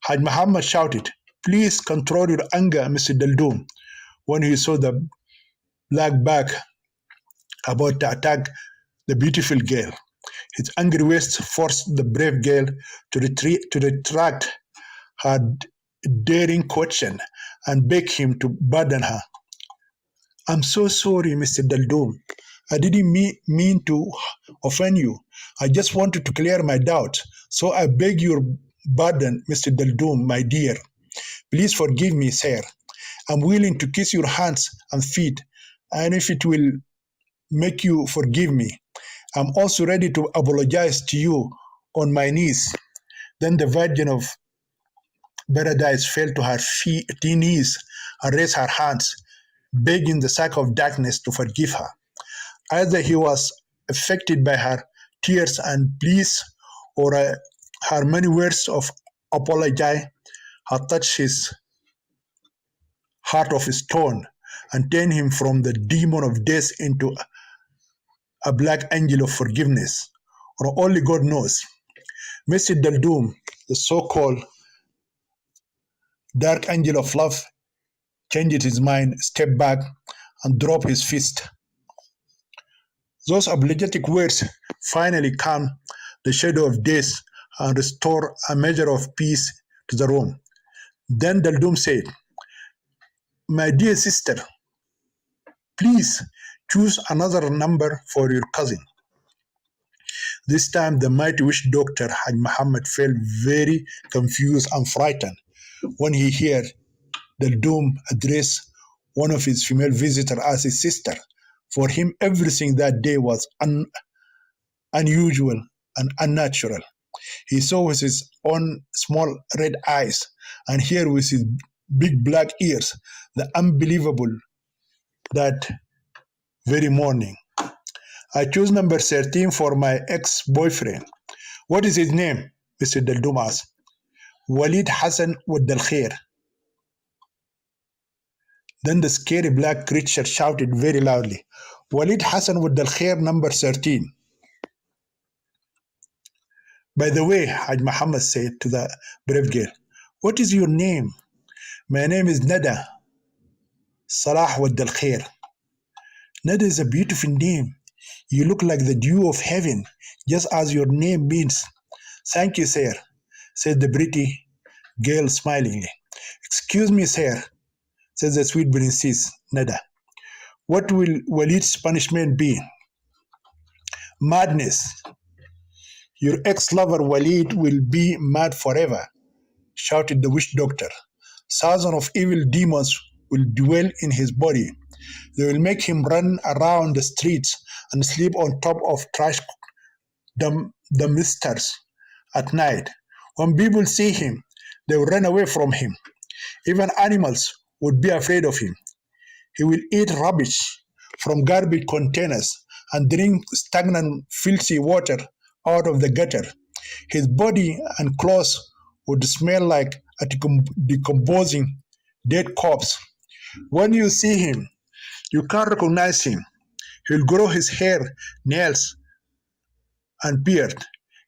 Speaker 1: Haj Muhammad shouted, Please control your anger, Mr. Daldum, when he saw the black bag about to attack the beautiful girl. His angry words forced the brave girl to retract her daring question and beg him to pardon her. I'm so sorry, Mr. Daldum. I didn't mean to offend you. I just wanted to clear my doubts. So I beg your pardon, Mr. Daldum, my dear. Please forgive me, sir. I'm willing to kiss your hands and feet, and if it will make you forgive me, I'm also ready to apologize to you on my knees. Then the Virgin of Paradise fell to her knees and raised her hands, begging the sack of darkness to forgive her. Either he was affected by her tears and pleas, or her many words of apology had touched his heart of stone and turned him from the demon of death into a black angel of forgiveness, or only God knows. Mr. Daldum, the so-called dark angel of love, changed his mind, stepped back, and dropped his fist. Those apologetic words finally calmed the shadow of death and restored a measure of peace to the room. Then Daldum said, My dear sister, please choose another number for your cousin. This time the mighty witch doctor Haj Muhammad felt very confused and frightened when he heard Daldum address one of his female visitors as his sister. For him, everything that day was unusual and unnatural. He saw with his own small red eyes and heard with his big black ears the unbelievable that very morning. I chose number 13 for my ex-boyfriend. What is his name? Mr. Daldum asked. Walid Hassan Wad al Khair. Then the scary black creature shouted very loudly, Walid Hassan Wad al Khair number 13. By the way, Haj Muhammad said to the brave girl, what is your name? My name is Nada Salah Wad al Khair. Nada is a beautiful name. You look like the dew of heaven, just as your name means. Thank you, sir, said the pretty girl smilingly. Excuse me, sir, says the sweet princess Nada. What will Walid's punishment be? Madness. Your ex-lover Walid will be mad forever, shouted the witch doctor. Thousands of evil demons will dwell in his body. They will make him run around the streets and sleep on top of trash dumpsters at night. When people see him, they will run away from him. Even animals would be afraid of him. He will eat rubbish from garbage containers and drink stagnant, filthy water out of the gutter. His body and clothes would smell like a decomposing dead corpse. When you see him, you can't recognize him. He'll grow his hair, nails, and beard.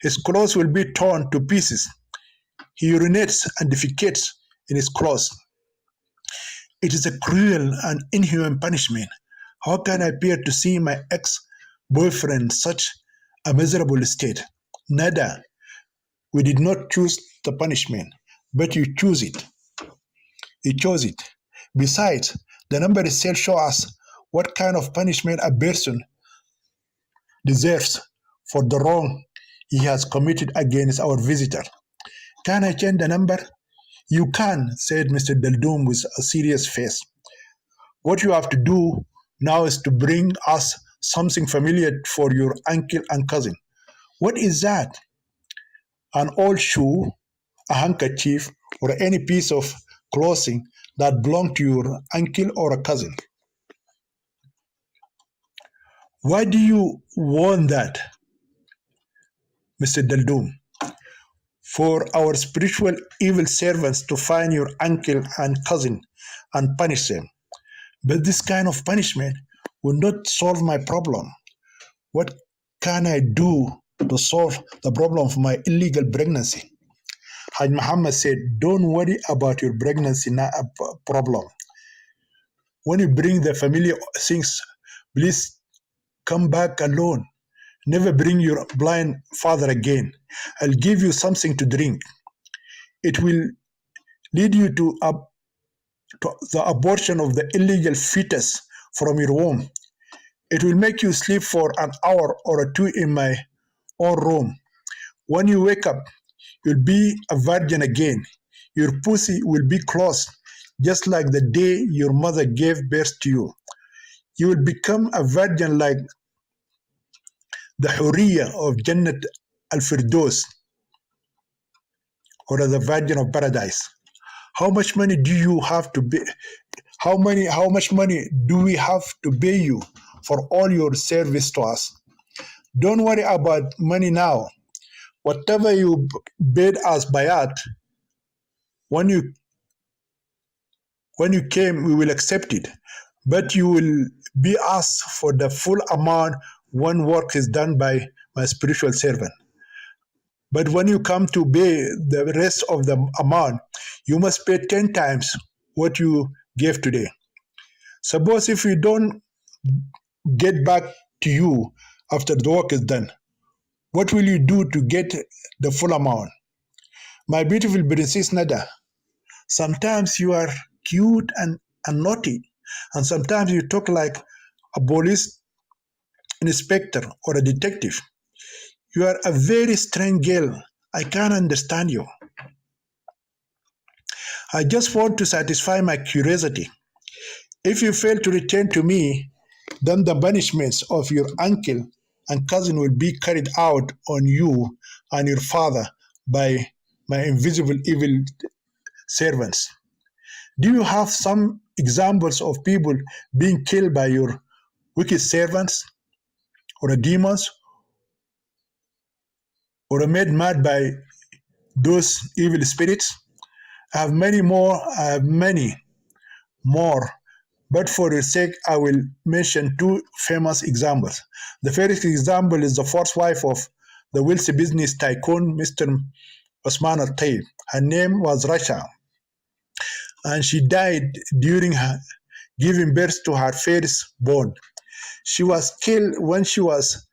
Speaker 1: His clothes will be torn to pieces. He urinates and defecates in his clothes. It is a cruel and inhuman punishment. How can I bear to see my ex-boyfriend in such a miserable state? Nada, we did not choose the punishment, but you choose it. You chose it. Besides, the number itself shows us what kind of punishment a person deserves for the wrong he has committed against our visitor. Can I change the number? You can, said Mr. Daldum with a serious face. What you have to do now is to bring us something familiar for your uncle and cousin. What is that? An old shoe, a handkerchief, or any piece of clothing that belonged to your uncle or a cousin. Why do you want that, Mr. Daldum? For our spiritual evil servants to find your uncle and cousin and punish them. But this kind of punishment will not solve my problem. What can I do to solve the problem of my illegal pregnancy? Haj Muhammad said, don't worry about your pregnancy problem. When you bring the family things, please come back alone. Never bring your blind father again. I'll give you something to drink. It will lead you to the abortion of the illegal fetus from your womb. It will make you sleep for an hour or two in my own room. When you wake up, you'll be a virgin again. Your pussy will be closed, just like the day your mother gave birth to you. You will become a virgin like the Huriya of Jannat al-Firdaus, or the Virgin of Paradise. How much money do you have to pay? How much money do we have to pay you for all your service to us? Don't worry about money now. Whatever you bid us bayat, when you came, we will accept it. But you will be asked for the full amount when work is done by my spiritual servant. But when you come to pay the rest of the amount, you must pay 10 times what you gave today. Suppose if we don't get back to you after the work is done, what will you do to get the full amount? My beautiful princess Nada, sometimes you are cute and naughty, and sometimes you talk like a police inspector or a detective. You are a very strange girl. I can't understand you. I just want to satisfy my curiosity. If you fail to return to me, then the punishments of your uncle and cousin will be carried out on you and your father by my invisible evil servants. Do you have some examples of people being killed by your wicked servants or demons or made mad by those evil spirits? I have many more, but for your sake, I will mention two famous examples. The first example is the first wife of the wealthy business tycoon, Mr. Osman al-Tayyib. Her name was Rasha, and she died during her giving birth to her firstborn. She was killed when she was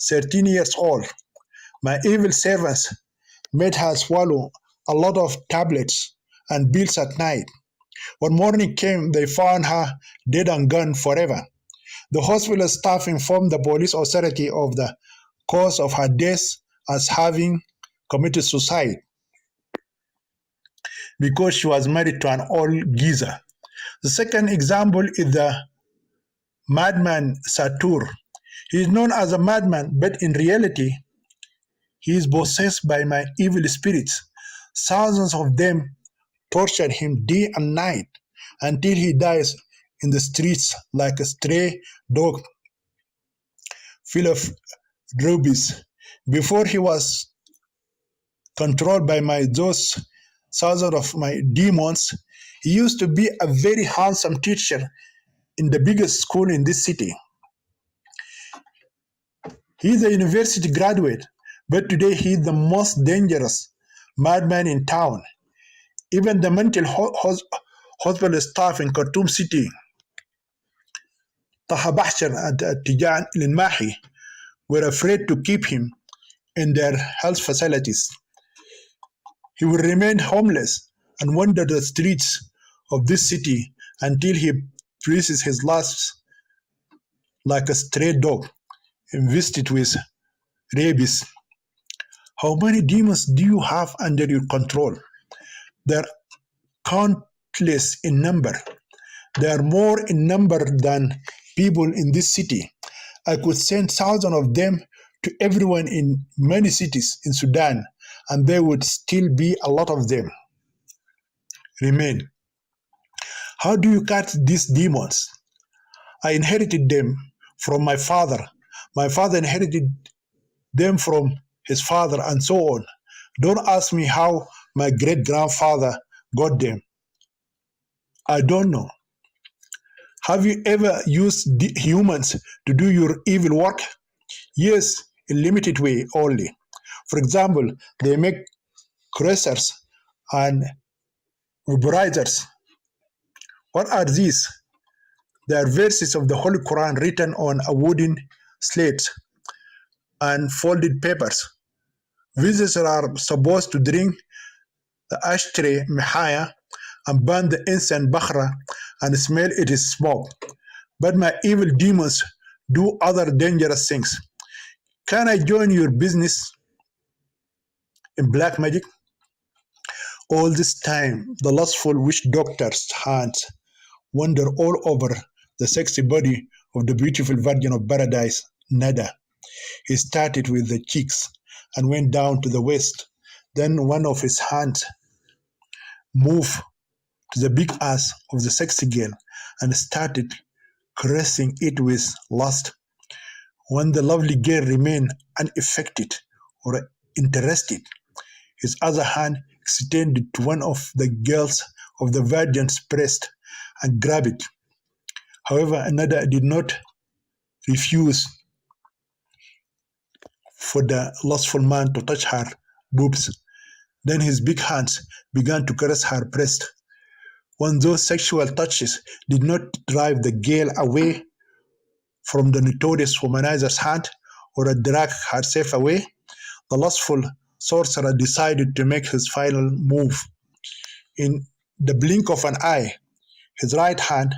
Speaker 1: 13 years old. My evil servants made her swallow a lot of tablets and pills at night. When morning came, they found her dead and gone forever. The hospital staff informed the police authority of the cause of her death as having committed suicide because she was married to an old geezer. The second example is the madman Satur. He is known as a madman, but in reality, he is possessed by my evil spirits. Thousands of them tortured him day and night until he dies in the streets like a stray dog full of rubies. Before he was controlled by my those thousands of my demons, he used to be a very handsome teacher in the biggest school in this city. He is a university graduate, but today he is the most dangerous madman in town. Even the mental hospital staff in Khartoum City, Taha Bahshan and Tijan Linmahi, were afraid to keep him in their health facilities. He will remain homeless and wander the streets of this city until he breathes his last like a stray dog invested with rabies. How many demons do you have under your control? They are countless in number. They are more in number than people in this city. I could send thousands of them to everyone in many cities in Sudan, and there would still be a lot of them remain. How do you catch these demons? I inherited them from my father. My father inherited them from his father, and so on. Don't ask me how my great grandfather got them. I don't know. Have you ever used humans to do your evil work? Yes, in limited way only. For example, they make cursors and vaporizers. What are these? They are verses of the Holy Quran written on a wooden slate and folded papers. Visitors are supposed to drink the ashtray mihaya and burn the incense bakhra and smell its smoke. But my evil demons do other dangerous things. Can I join your business in black magic? All this time, the lustful witch doctor's hands wander all over the sexy body of the beautiful Virgin of Paradise, Nada. He started with the cheeks and went down to the waist. Then one of his hands moved to the big ass of the sexy girl and started caressing it with lust. When the lovely girl remained unaffected or interested, his other hand extended to one of the girls of the Virgin's breast and grabbed it. However, another did not refuse for the lustful man to touch her boobs. Then his big hands began to caress her breast. When those sexual touches did not drive the girl away from the notorious womanizer's hand or drag herself away, the lustful sorcerer decided to make his final move. In the blink of an eye, his right hand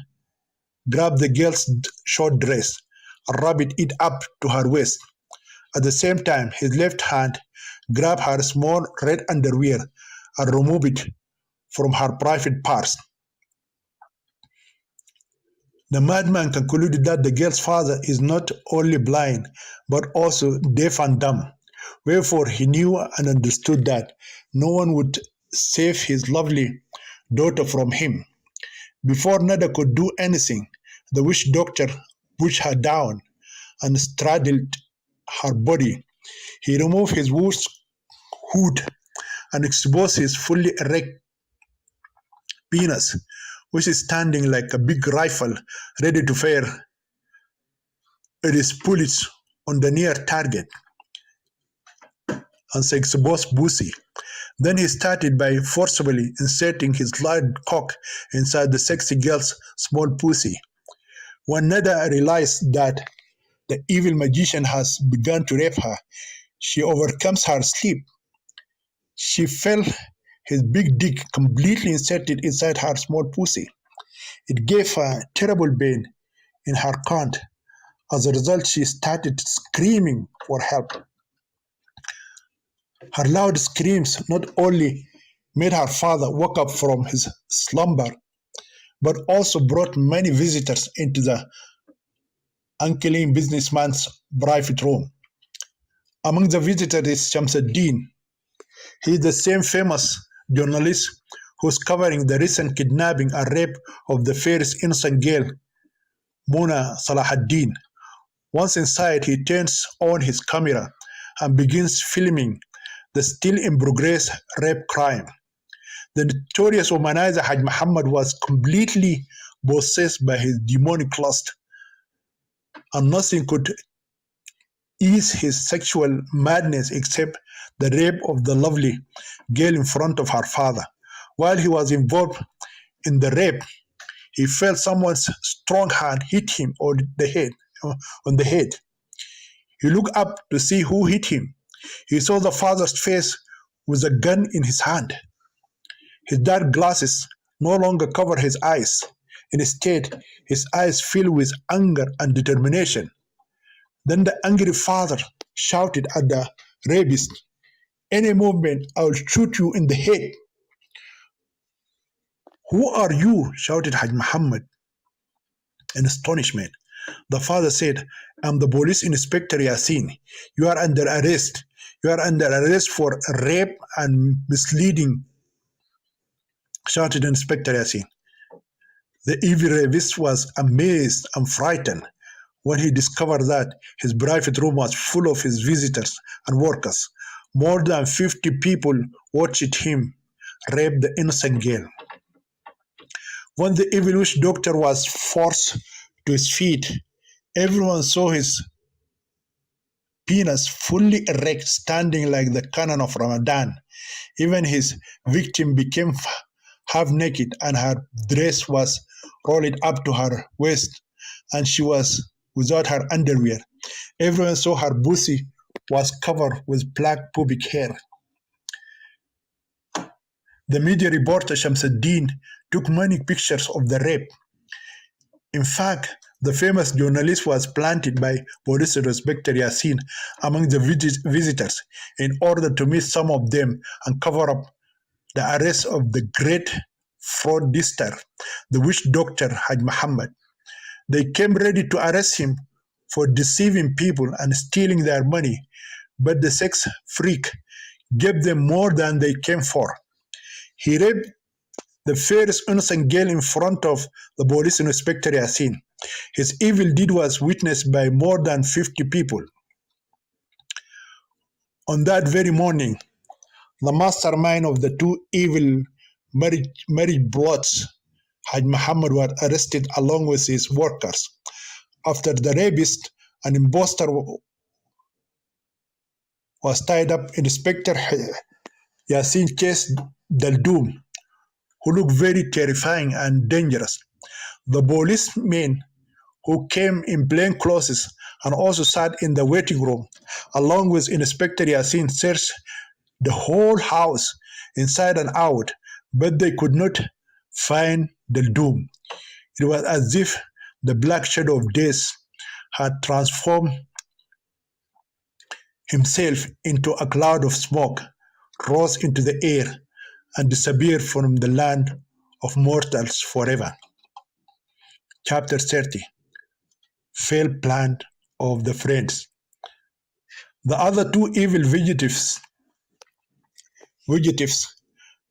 Speaker 1: grabbed the girl's short dress and rubbed it up to her waist. At the same time, his left hand grabbed her small red underwear and removed it from her private parts. The madman concluded that the girl's father is not only blind, but also deaf and dumb. Wherefore he knew and understood that no one would save his lovely daughter from him. Before Nada could do anything, the witch doctor pushed her down and straddled her body. He removed his wolf's hood and exposed his fully erect penis, which is standing like a big rifle ready to fire its bullets on the near target, and the exposed pussy. Then he started by forcibly inserting his large cock inside the sexy girl's small pussy. When Nada realized that the evil magician has begun to rape her, she overcomes her sleep. She fell his big dick completely inserted inside her small pussy. It gave her terrible pain in her cunt. As a result, she started screaming for help. Her loud screams not only made her father wake up from his slumber, but also brought many visitors into the unclean businessman's private room. Among the visitors is Shamsuddin. He is the same famous journalist who's covering the recent kidnapping and rape of the fairest innocent girl, Mona Salahuddin. Once inside, he turns on his camera and begins filming the still in progress rape crime. The notorious womanizer Haj Muhammad was completely possessed by his demonic lust, and nothing could ease his sexual madness except the rape of the lovely girl in front of her father. While he was involved in the rape, he felt someone's strong hand hit him on the head. He looked up to see who hit him. He saw the father's face with a gun in his hand. His dark glasses no longer covered his eyes. Instead, his eyes filled with anger and determination. Then the angry father shouted at the rapist, "Any movement, I will shoot you in the head." "Who are you?" shouted Haj Muhammad in astonishment. The father said, "I'm the police inspector Yasin. You are under arrest. You are under arrest for rape and misleading," shouted Inspector Yasin. The evil rapist was amazed and frightened when he discovered that his private room was full of his visitors and workers. More than 50 people watched him rape the innocent girl. When the evil witch doctor was forced to his feet, everyone saw his penis fully erect, standing like the canon of Ramadan. Even his victim became half naked, and her dress was rolled up to her waist, and she was without her underwear. Everyone saw her pussy was covered with black pubic hair. The media reporter Shamsuddin took many pictures of the rape. In fact, the famous journalist was planted by police inspector Yasin among the visitors in order to meet some of them and cover up the arrest of the great fraudster, the witch doctor Haj Muhammad. They came ready to arrest him for deceiving people and stealing their money, but the sex freak gave them more than they came for. He raped the fairest innocent girl in front of the police inspector Yasin. His evil deed was witnessed by more than 50 people. On that very morning, the mastermind of the two evil marriage plots, Haj Muhammad, was arrested along with his workers. After the rapist and impostor was tied up, Inspector Yasin chased Daldoom, who looked very terrifying and dangerous. The policemen who came in plain clothes and also sat in the waiting room, along with Inspector Yasin, searched the whole house inside and out, but they could not find Daldoom. It was as if the black shadow of death had transformed himself into a cloud of smoke, rose into the air, and disappeared from the land of mortals forever. Chapter 30. Failed plan of the friends. The other two evil fugitives,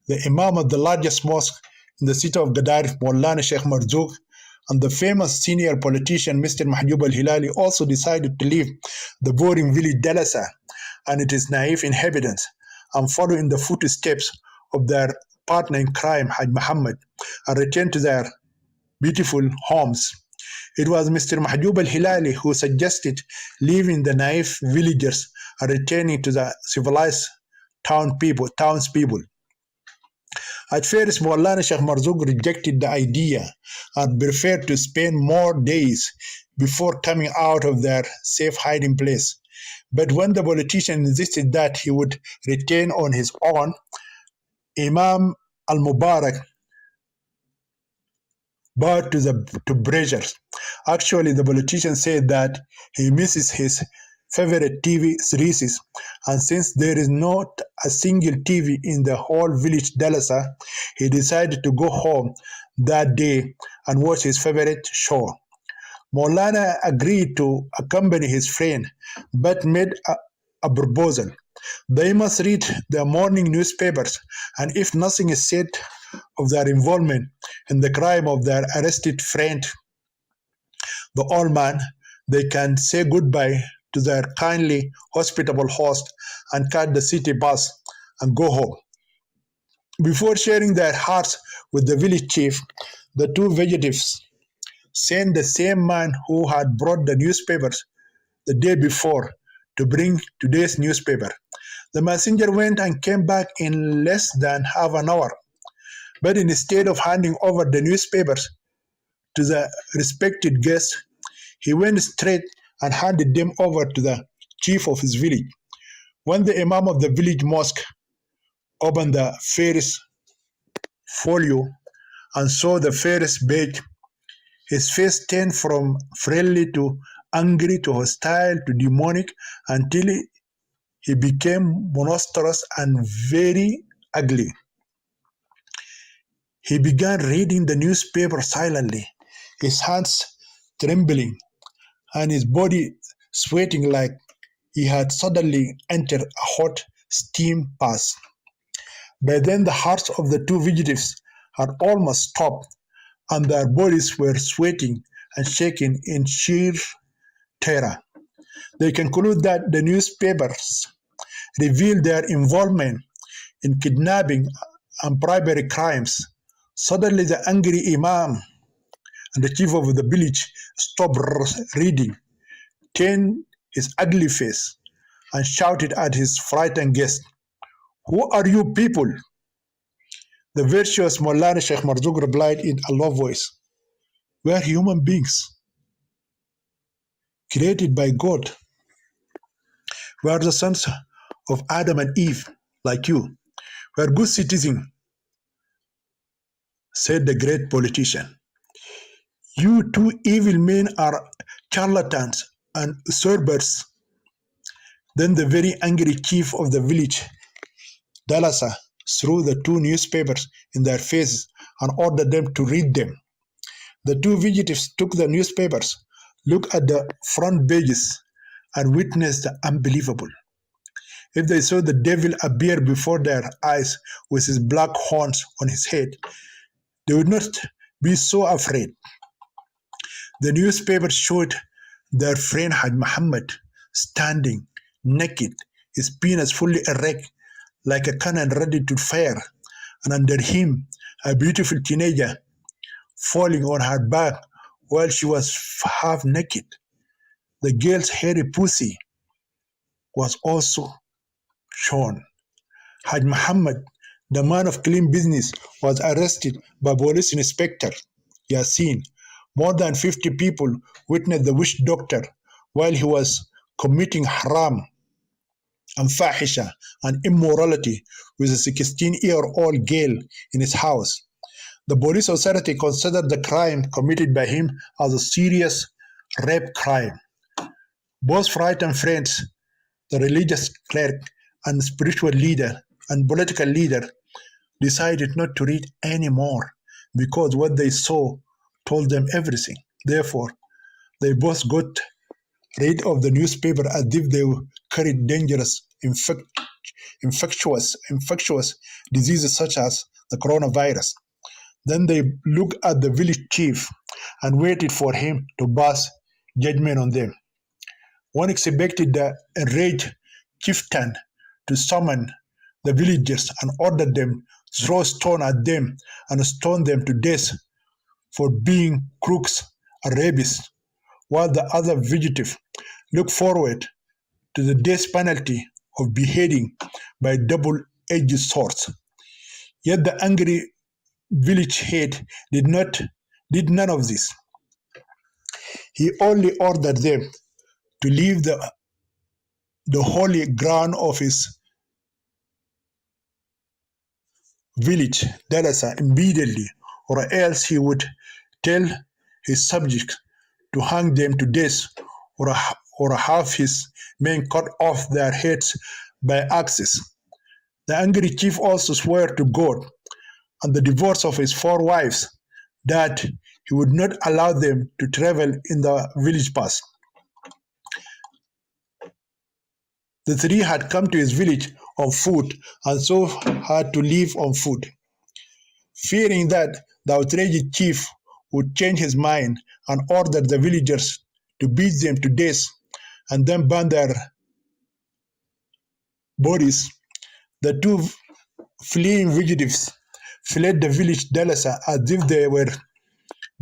Speaker 1: the Imam of the largest mosque in the city of Gadarif, Maulana Sheikh Marzouk, and the famous senior politician Mr. Mahjoub al-Hilali also decided to leave the boring village Dalasa and its naive inhabitants and follow in the footsteps of their partner in crime, Haj Muhammad, and return to their beautiful homes. It was Mr. Mahjoub al-Hilali who suggested leaving the naive villagers and returning to the civilized townspeople. At first, Maulana Sheikh Marzouk rejected the idea and preferred to spend more days before coming out of their safe hiding place. But when the politician insisted that he would return on his own, Imam al-Mubarak bowed to pressures. Actually, the politician said that he misses his favorite TV series, and since there is not a single TV in the whole village Dalasa, he decided to go home that day and watch his favorite show. Maulana agreed to accompany his friend, but made a proposal. They must read the morning newspapers, and if nothing is said of their involvement in the crime of their arrested friend, the old man, they can say goodbye to their kindly, hospitable host and catch the city bus and go home. Before sharing their hearts with the village chief, the two fugitives sent the same man who had brought the newspapers the day before to bring today's newspaper. The messenger went and came back in less than half an hour. But instead of handing over the newspapers to the respected guest, he went straight and handed them over to the chief of his village. When the imam of the village mosque opened the first folio and saw the first page, his face turned from friendly to angry to hostile to demonic until he became monstrous and very ugly. He began reading the newspaper silently, his hands trembling and his body sweating like he had suddenly entered a hot steam bath. By then, the hearts of the two fugitives had almost stopped, and their bodies were sweating and shaking in sheer terror. They conclude that the newspapers revealed their involvement in kidnapping and bribery crimes. Suddenly, the angry imam and the chief of the village stopped reading, turned his ugly face, and shouted at his frightened guest, "Who are you people?" The virtuous Maulana Sheikh Marzouk replied in a low voice, "We are human beings, created by God. We are the sons of Adam and Eve, like you. We are good citizens," said the great politician. "You two evil men are charlatans and usurpers." Then the very angry chief of the village, Dalasa, threw the two newspapers in their faces and ordered them to read them. The two fugitives took the newspapers, looked at the front pages, and witnessed the unbelievable. If they saw the devil appear before their eyes with his black horns on his head, they would not be so afraid. The newspaper showed their friend Haj Muhammad standing naked, his penis fully erect like a cannon ready to fire, and under him a beautiful teenager falling on her back while she was half naked. The girl's hairy pussy was also shown. Haj Muhammad, the man of clean business, was arrested by police inspector Yasin. More than 50 people witnessed the witch doctor while he was committing haram and fahisha and immorality with a 16-year-old girl in his house. The police authority considered the crime committed by him as a serious rape crime. Both frightened friends, the religious clerk and spiritual leader and political leader, decided not to read anymore because what they saw told them everything. Therefore, they both got rid of the newspaper as if they carried dangerous, infectious diseases such as the coronavirus. Then they looked at the village chief and waited for him to pass judgment on them. One expected the enraged chieftain to summon the villagers and order them to throw stone at them and stone them to death for being crooks and rapists, while the other fugitive looked forward to the death penalty of beheading by double-edged swords. Yet the angry village head did none of this. He only ordered them to leave the holy ground of his village Dalasa immediately, or else he would tell his subjects to hang them to death, or, or have his men cut off their heads by axes. The angry chief also swore to God and the divorce of his 4 wives that he would not allow them to travel in the village paths. The three had come to his village on foot and so had to live on foot. Fearing that the outraged chief would change his mind and order the villagers to beat them to death and then burn their bodies, the two fleeing fugitives fled the village Dalasa as if they were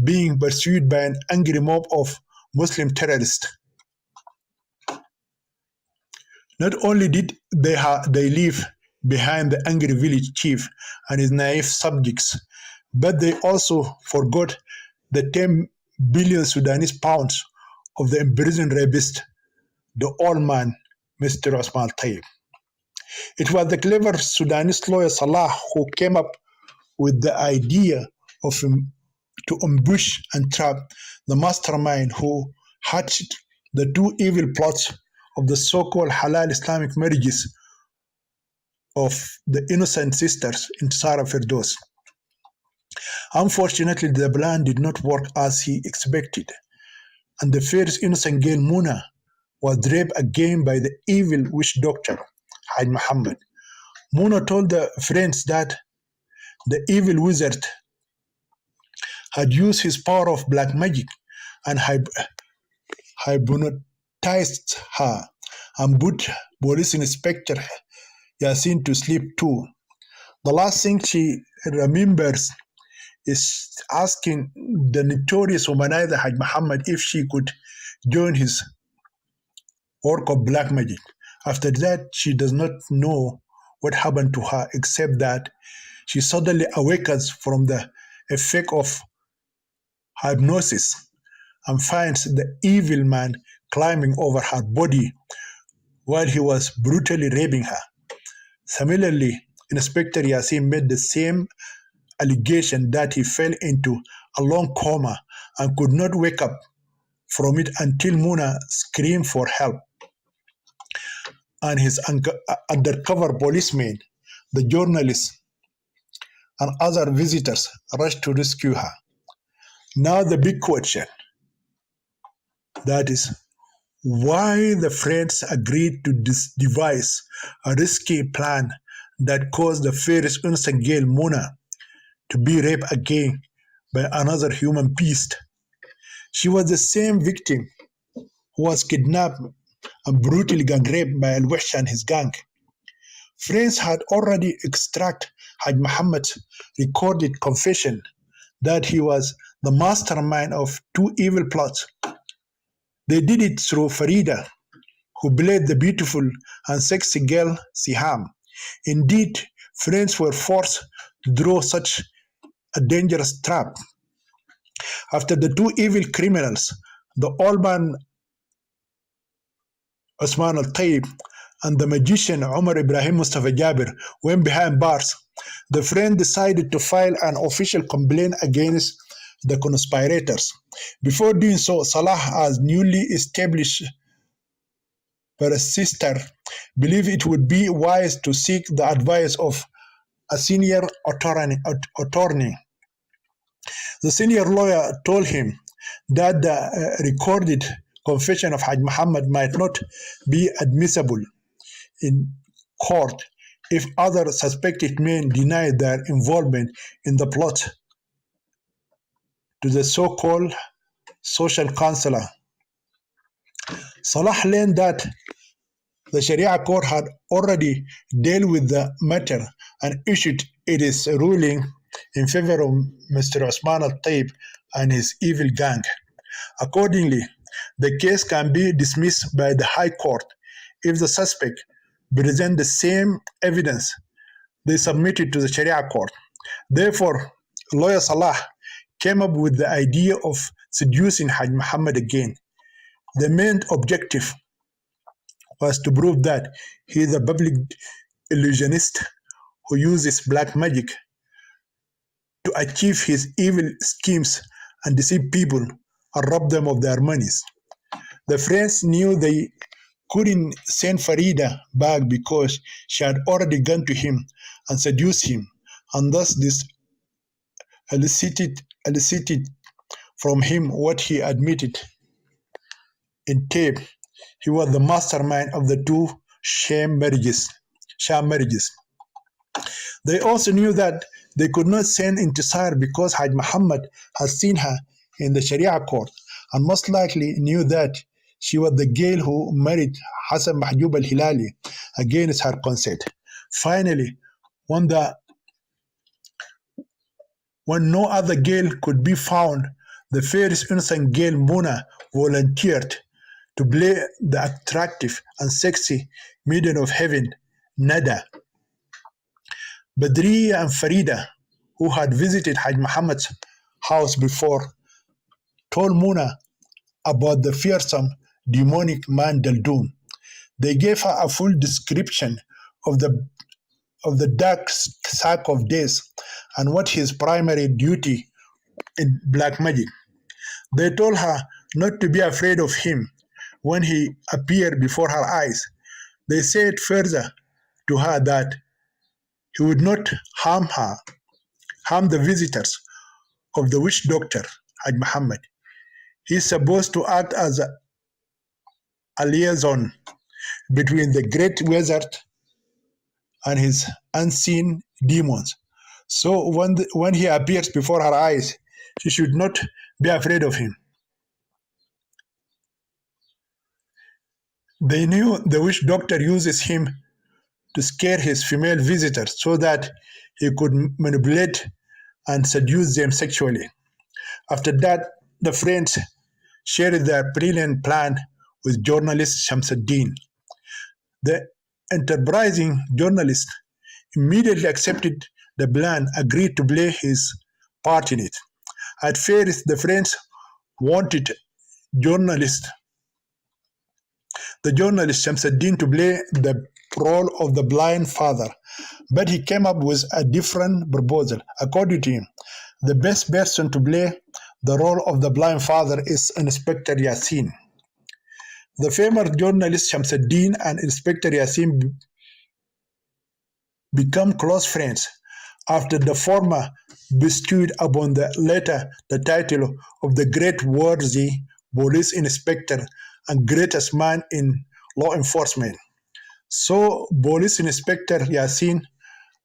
Speaker 1: being pursued by an angry mob of Muslim terrorists. Not only did they leave behind the angry village chief and his naive subjects, but they also forgot the 10 billion Sudanese pounds of the imprisoned rapist, the old man, Mr. Osman Tayyip. It was the clever Sudanese lawyer Salah who came up with the idea of him to ambush and trap the mastermind who hatched the two evil plots of the so-called halal Islamic marriages of the innocent sisters in Sara Firdos. Unfortunately, the plan did not work as he expected, and the first innocent girl Muna was raped again by the evil witch doctor, Haj Muhammad. Muna told the friends that the evil wizard had used his power of black magic and hypnotized her and put police inspector Yasin to sleep too. The last thing she remembers is asking the notorious womanizer Haj Muhammad if she could join his work of black magic. After that, she does not know what happened to her except that she suddenly awakens from the effect of hypnosis and finds the evil man climbing over her body while he was brutally raping her. Similarly, Inspector Yasin made the same allegation that he fell into a long coma and could not wake up from it until Muna screamed for help. And his undercover policemen, the journalists, and other visitors rushed to rescue her. Now the big question, that is, why the friends agreed to devise a risky plan that caused the fairest innocent girl Mona to be raped again by another human beast. She was the same victim who was kidnapped and brutally gang raped by Al-Wahsh and his gang. Friends had already extracted Haj Muhammad's recorded confession that he was the mastermind of two evil plots. They did it through Farida, who played the beautiful and sexy girl Siham. Indeed, friends were forced to draw such a dangerous trap. After the two evil criminals, the old man Osman al-Tayyib and the magician Umar Ibrahim Mustafa Jabir went behind bars, the friends decided to file an official complaint against the conspirators. Before doing so, Salah, as newly established sister, believed it would be wise to seek the advice of a senior attorney. The senior lawyer told him that the recorded confession of Haj Muhammad might not be admissible in court if other suspected men deny their involvement in the plot to the so-called social counselor. Salah learned that the Sharia court had already dealt with the matter and issued its ruling in favor of Mr. Osman al-Tayyib and his evil gang. Accordingly, the case can be dismissed by the High Court if the suspect present the same evidence they submitted to the Sharia court. Therefore, lawyer Salah came up with the idea of seducing Haj Muhammad again. The main objective was to prove that he is a public illusionist who uses black magic to achieve his evil schemes and deceive people and rob them of their monies. The friends knew they couldn't send Farida back because she had already gone to him and seduced him, and thus this elicited from him what he admitted in tape. He was the mastermind of the two sham marriages. They also knew that they could not send Intisar because Haj Muhammad had seen her in the Sharia court and most likely knew that she was the girl who married Hassan Mahjoub al-Hilali against her consent. Finally, when, the, when no other girl could be found, the fairest innocent girl Muna volunteered to play the attractive and sexy maiden of heaven, Nada. Badriya and Farida, who had visited Haj Muhammad's house before, told Muna about the fearsome demonic man Daldun. They gave her a full description of the dark sack of days and what his primary duty in black magic. They told her not to be afraid of him when he appeared before her eyes. They said further to her that he would not harm the visitors of the witch doctor, Haj Muhammad. He is supposed to act as a liaison between the great wizard and his unseen demons. So when he appears before her eyes, she should not be afraid of him. They knew the witch doctor uses him to scare his female visitors so that he could manipulate and seduce them sexually. After that, the friends shared their brilliant plan with journalist Shamsuddin. The enterprising journalist immediately accepted the plan, agreed to play his part in it. At first, the friends wanted journalist the journalist Shamsuddin to play the role of the blind father, but he came up with a different proposal. According to him, the best person to play the role of the blind father is Inspector Yassin. The famous journalist Shamsuddin and Inspector Yassin become close friends after the former bestowed upon the latter the title of the great worthy police inspector and greatest man in law enforcement. So Police Inspector Yassin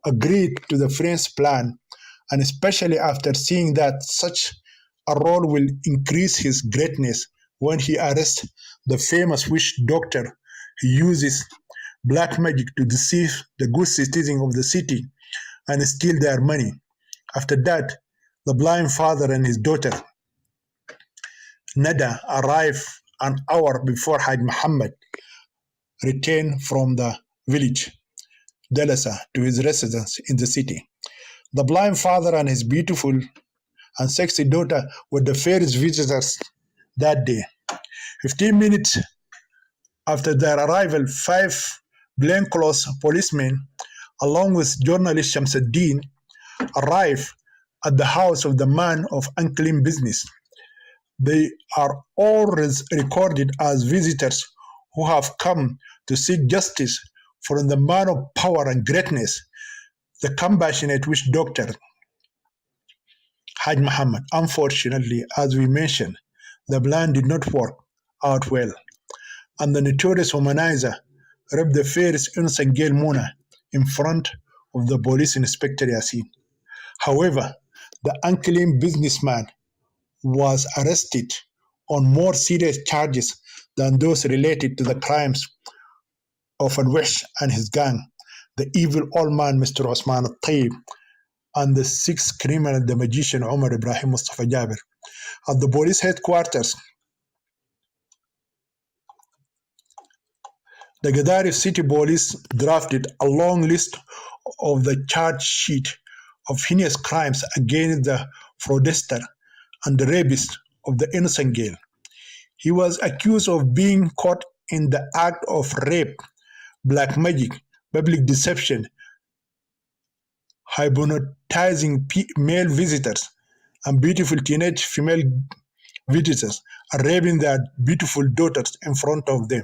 Speaker 1: agreed to the friend's plan, and especially after seeing that such a role will increase his greatness when he arrests the famous witch doctor. He uses black magic to deceive the good citizens of the city and steal their money. After that, the blind father and his daughter Nada arrive an hour before Haj Muhammad returned from the village, Delasa, to his residence in the city. The blind father and his beautiful and sexy daughter were the fairest visitors that day. 15 minutes after their arrival, 5 plainclothes policemen, along with journalist Shamsuddin, arrived at the house of the man of unclean business. They are all recorded as visitors who have come to seek justice from the man of power and greatness, the compassionate witch doctor, Haj Muhammad. Unfortunately, as we mentioned, the plan did not work out well, and the notorious womanizer raped the fairest innocent girl Muna in front of the police inspector Yassin. However, the unclean businessman was arrested on more serious charges than those related to the crimes of Al-Wish and his gang, the evil old man Mr. Osman al-Tayyib, and the sixth criminal, the magician Umar Ibrahim Mustafa Jabir. At the police headquarters, the Gaddafi city police drafted a long list of the charge sheet of heinous crimes against the fraudster and the rapist of the innocent girl. He was accused of being caught in the act of rape, black magic, public deception, hypnotizing male visitors and beautiful teenage female visitors and raping their beautiful daughters in front of them.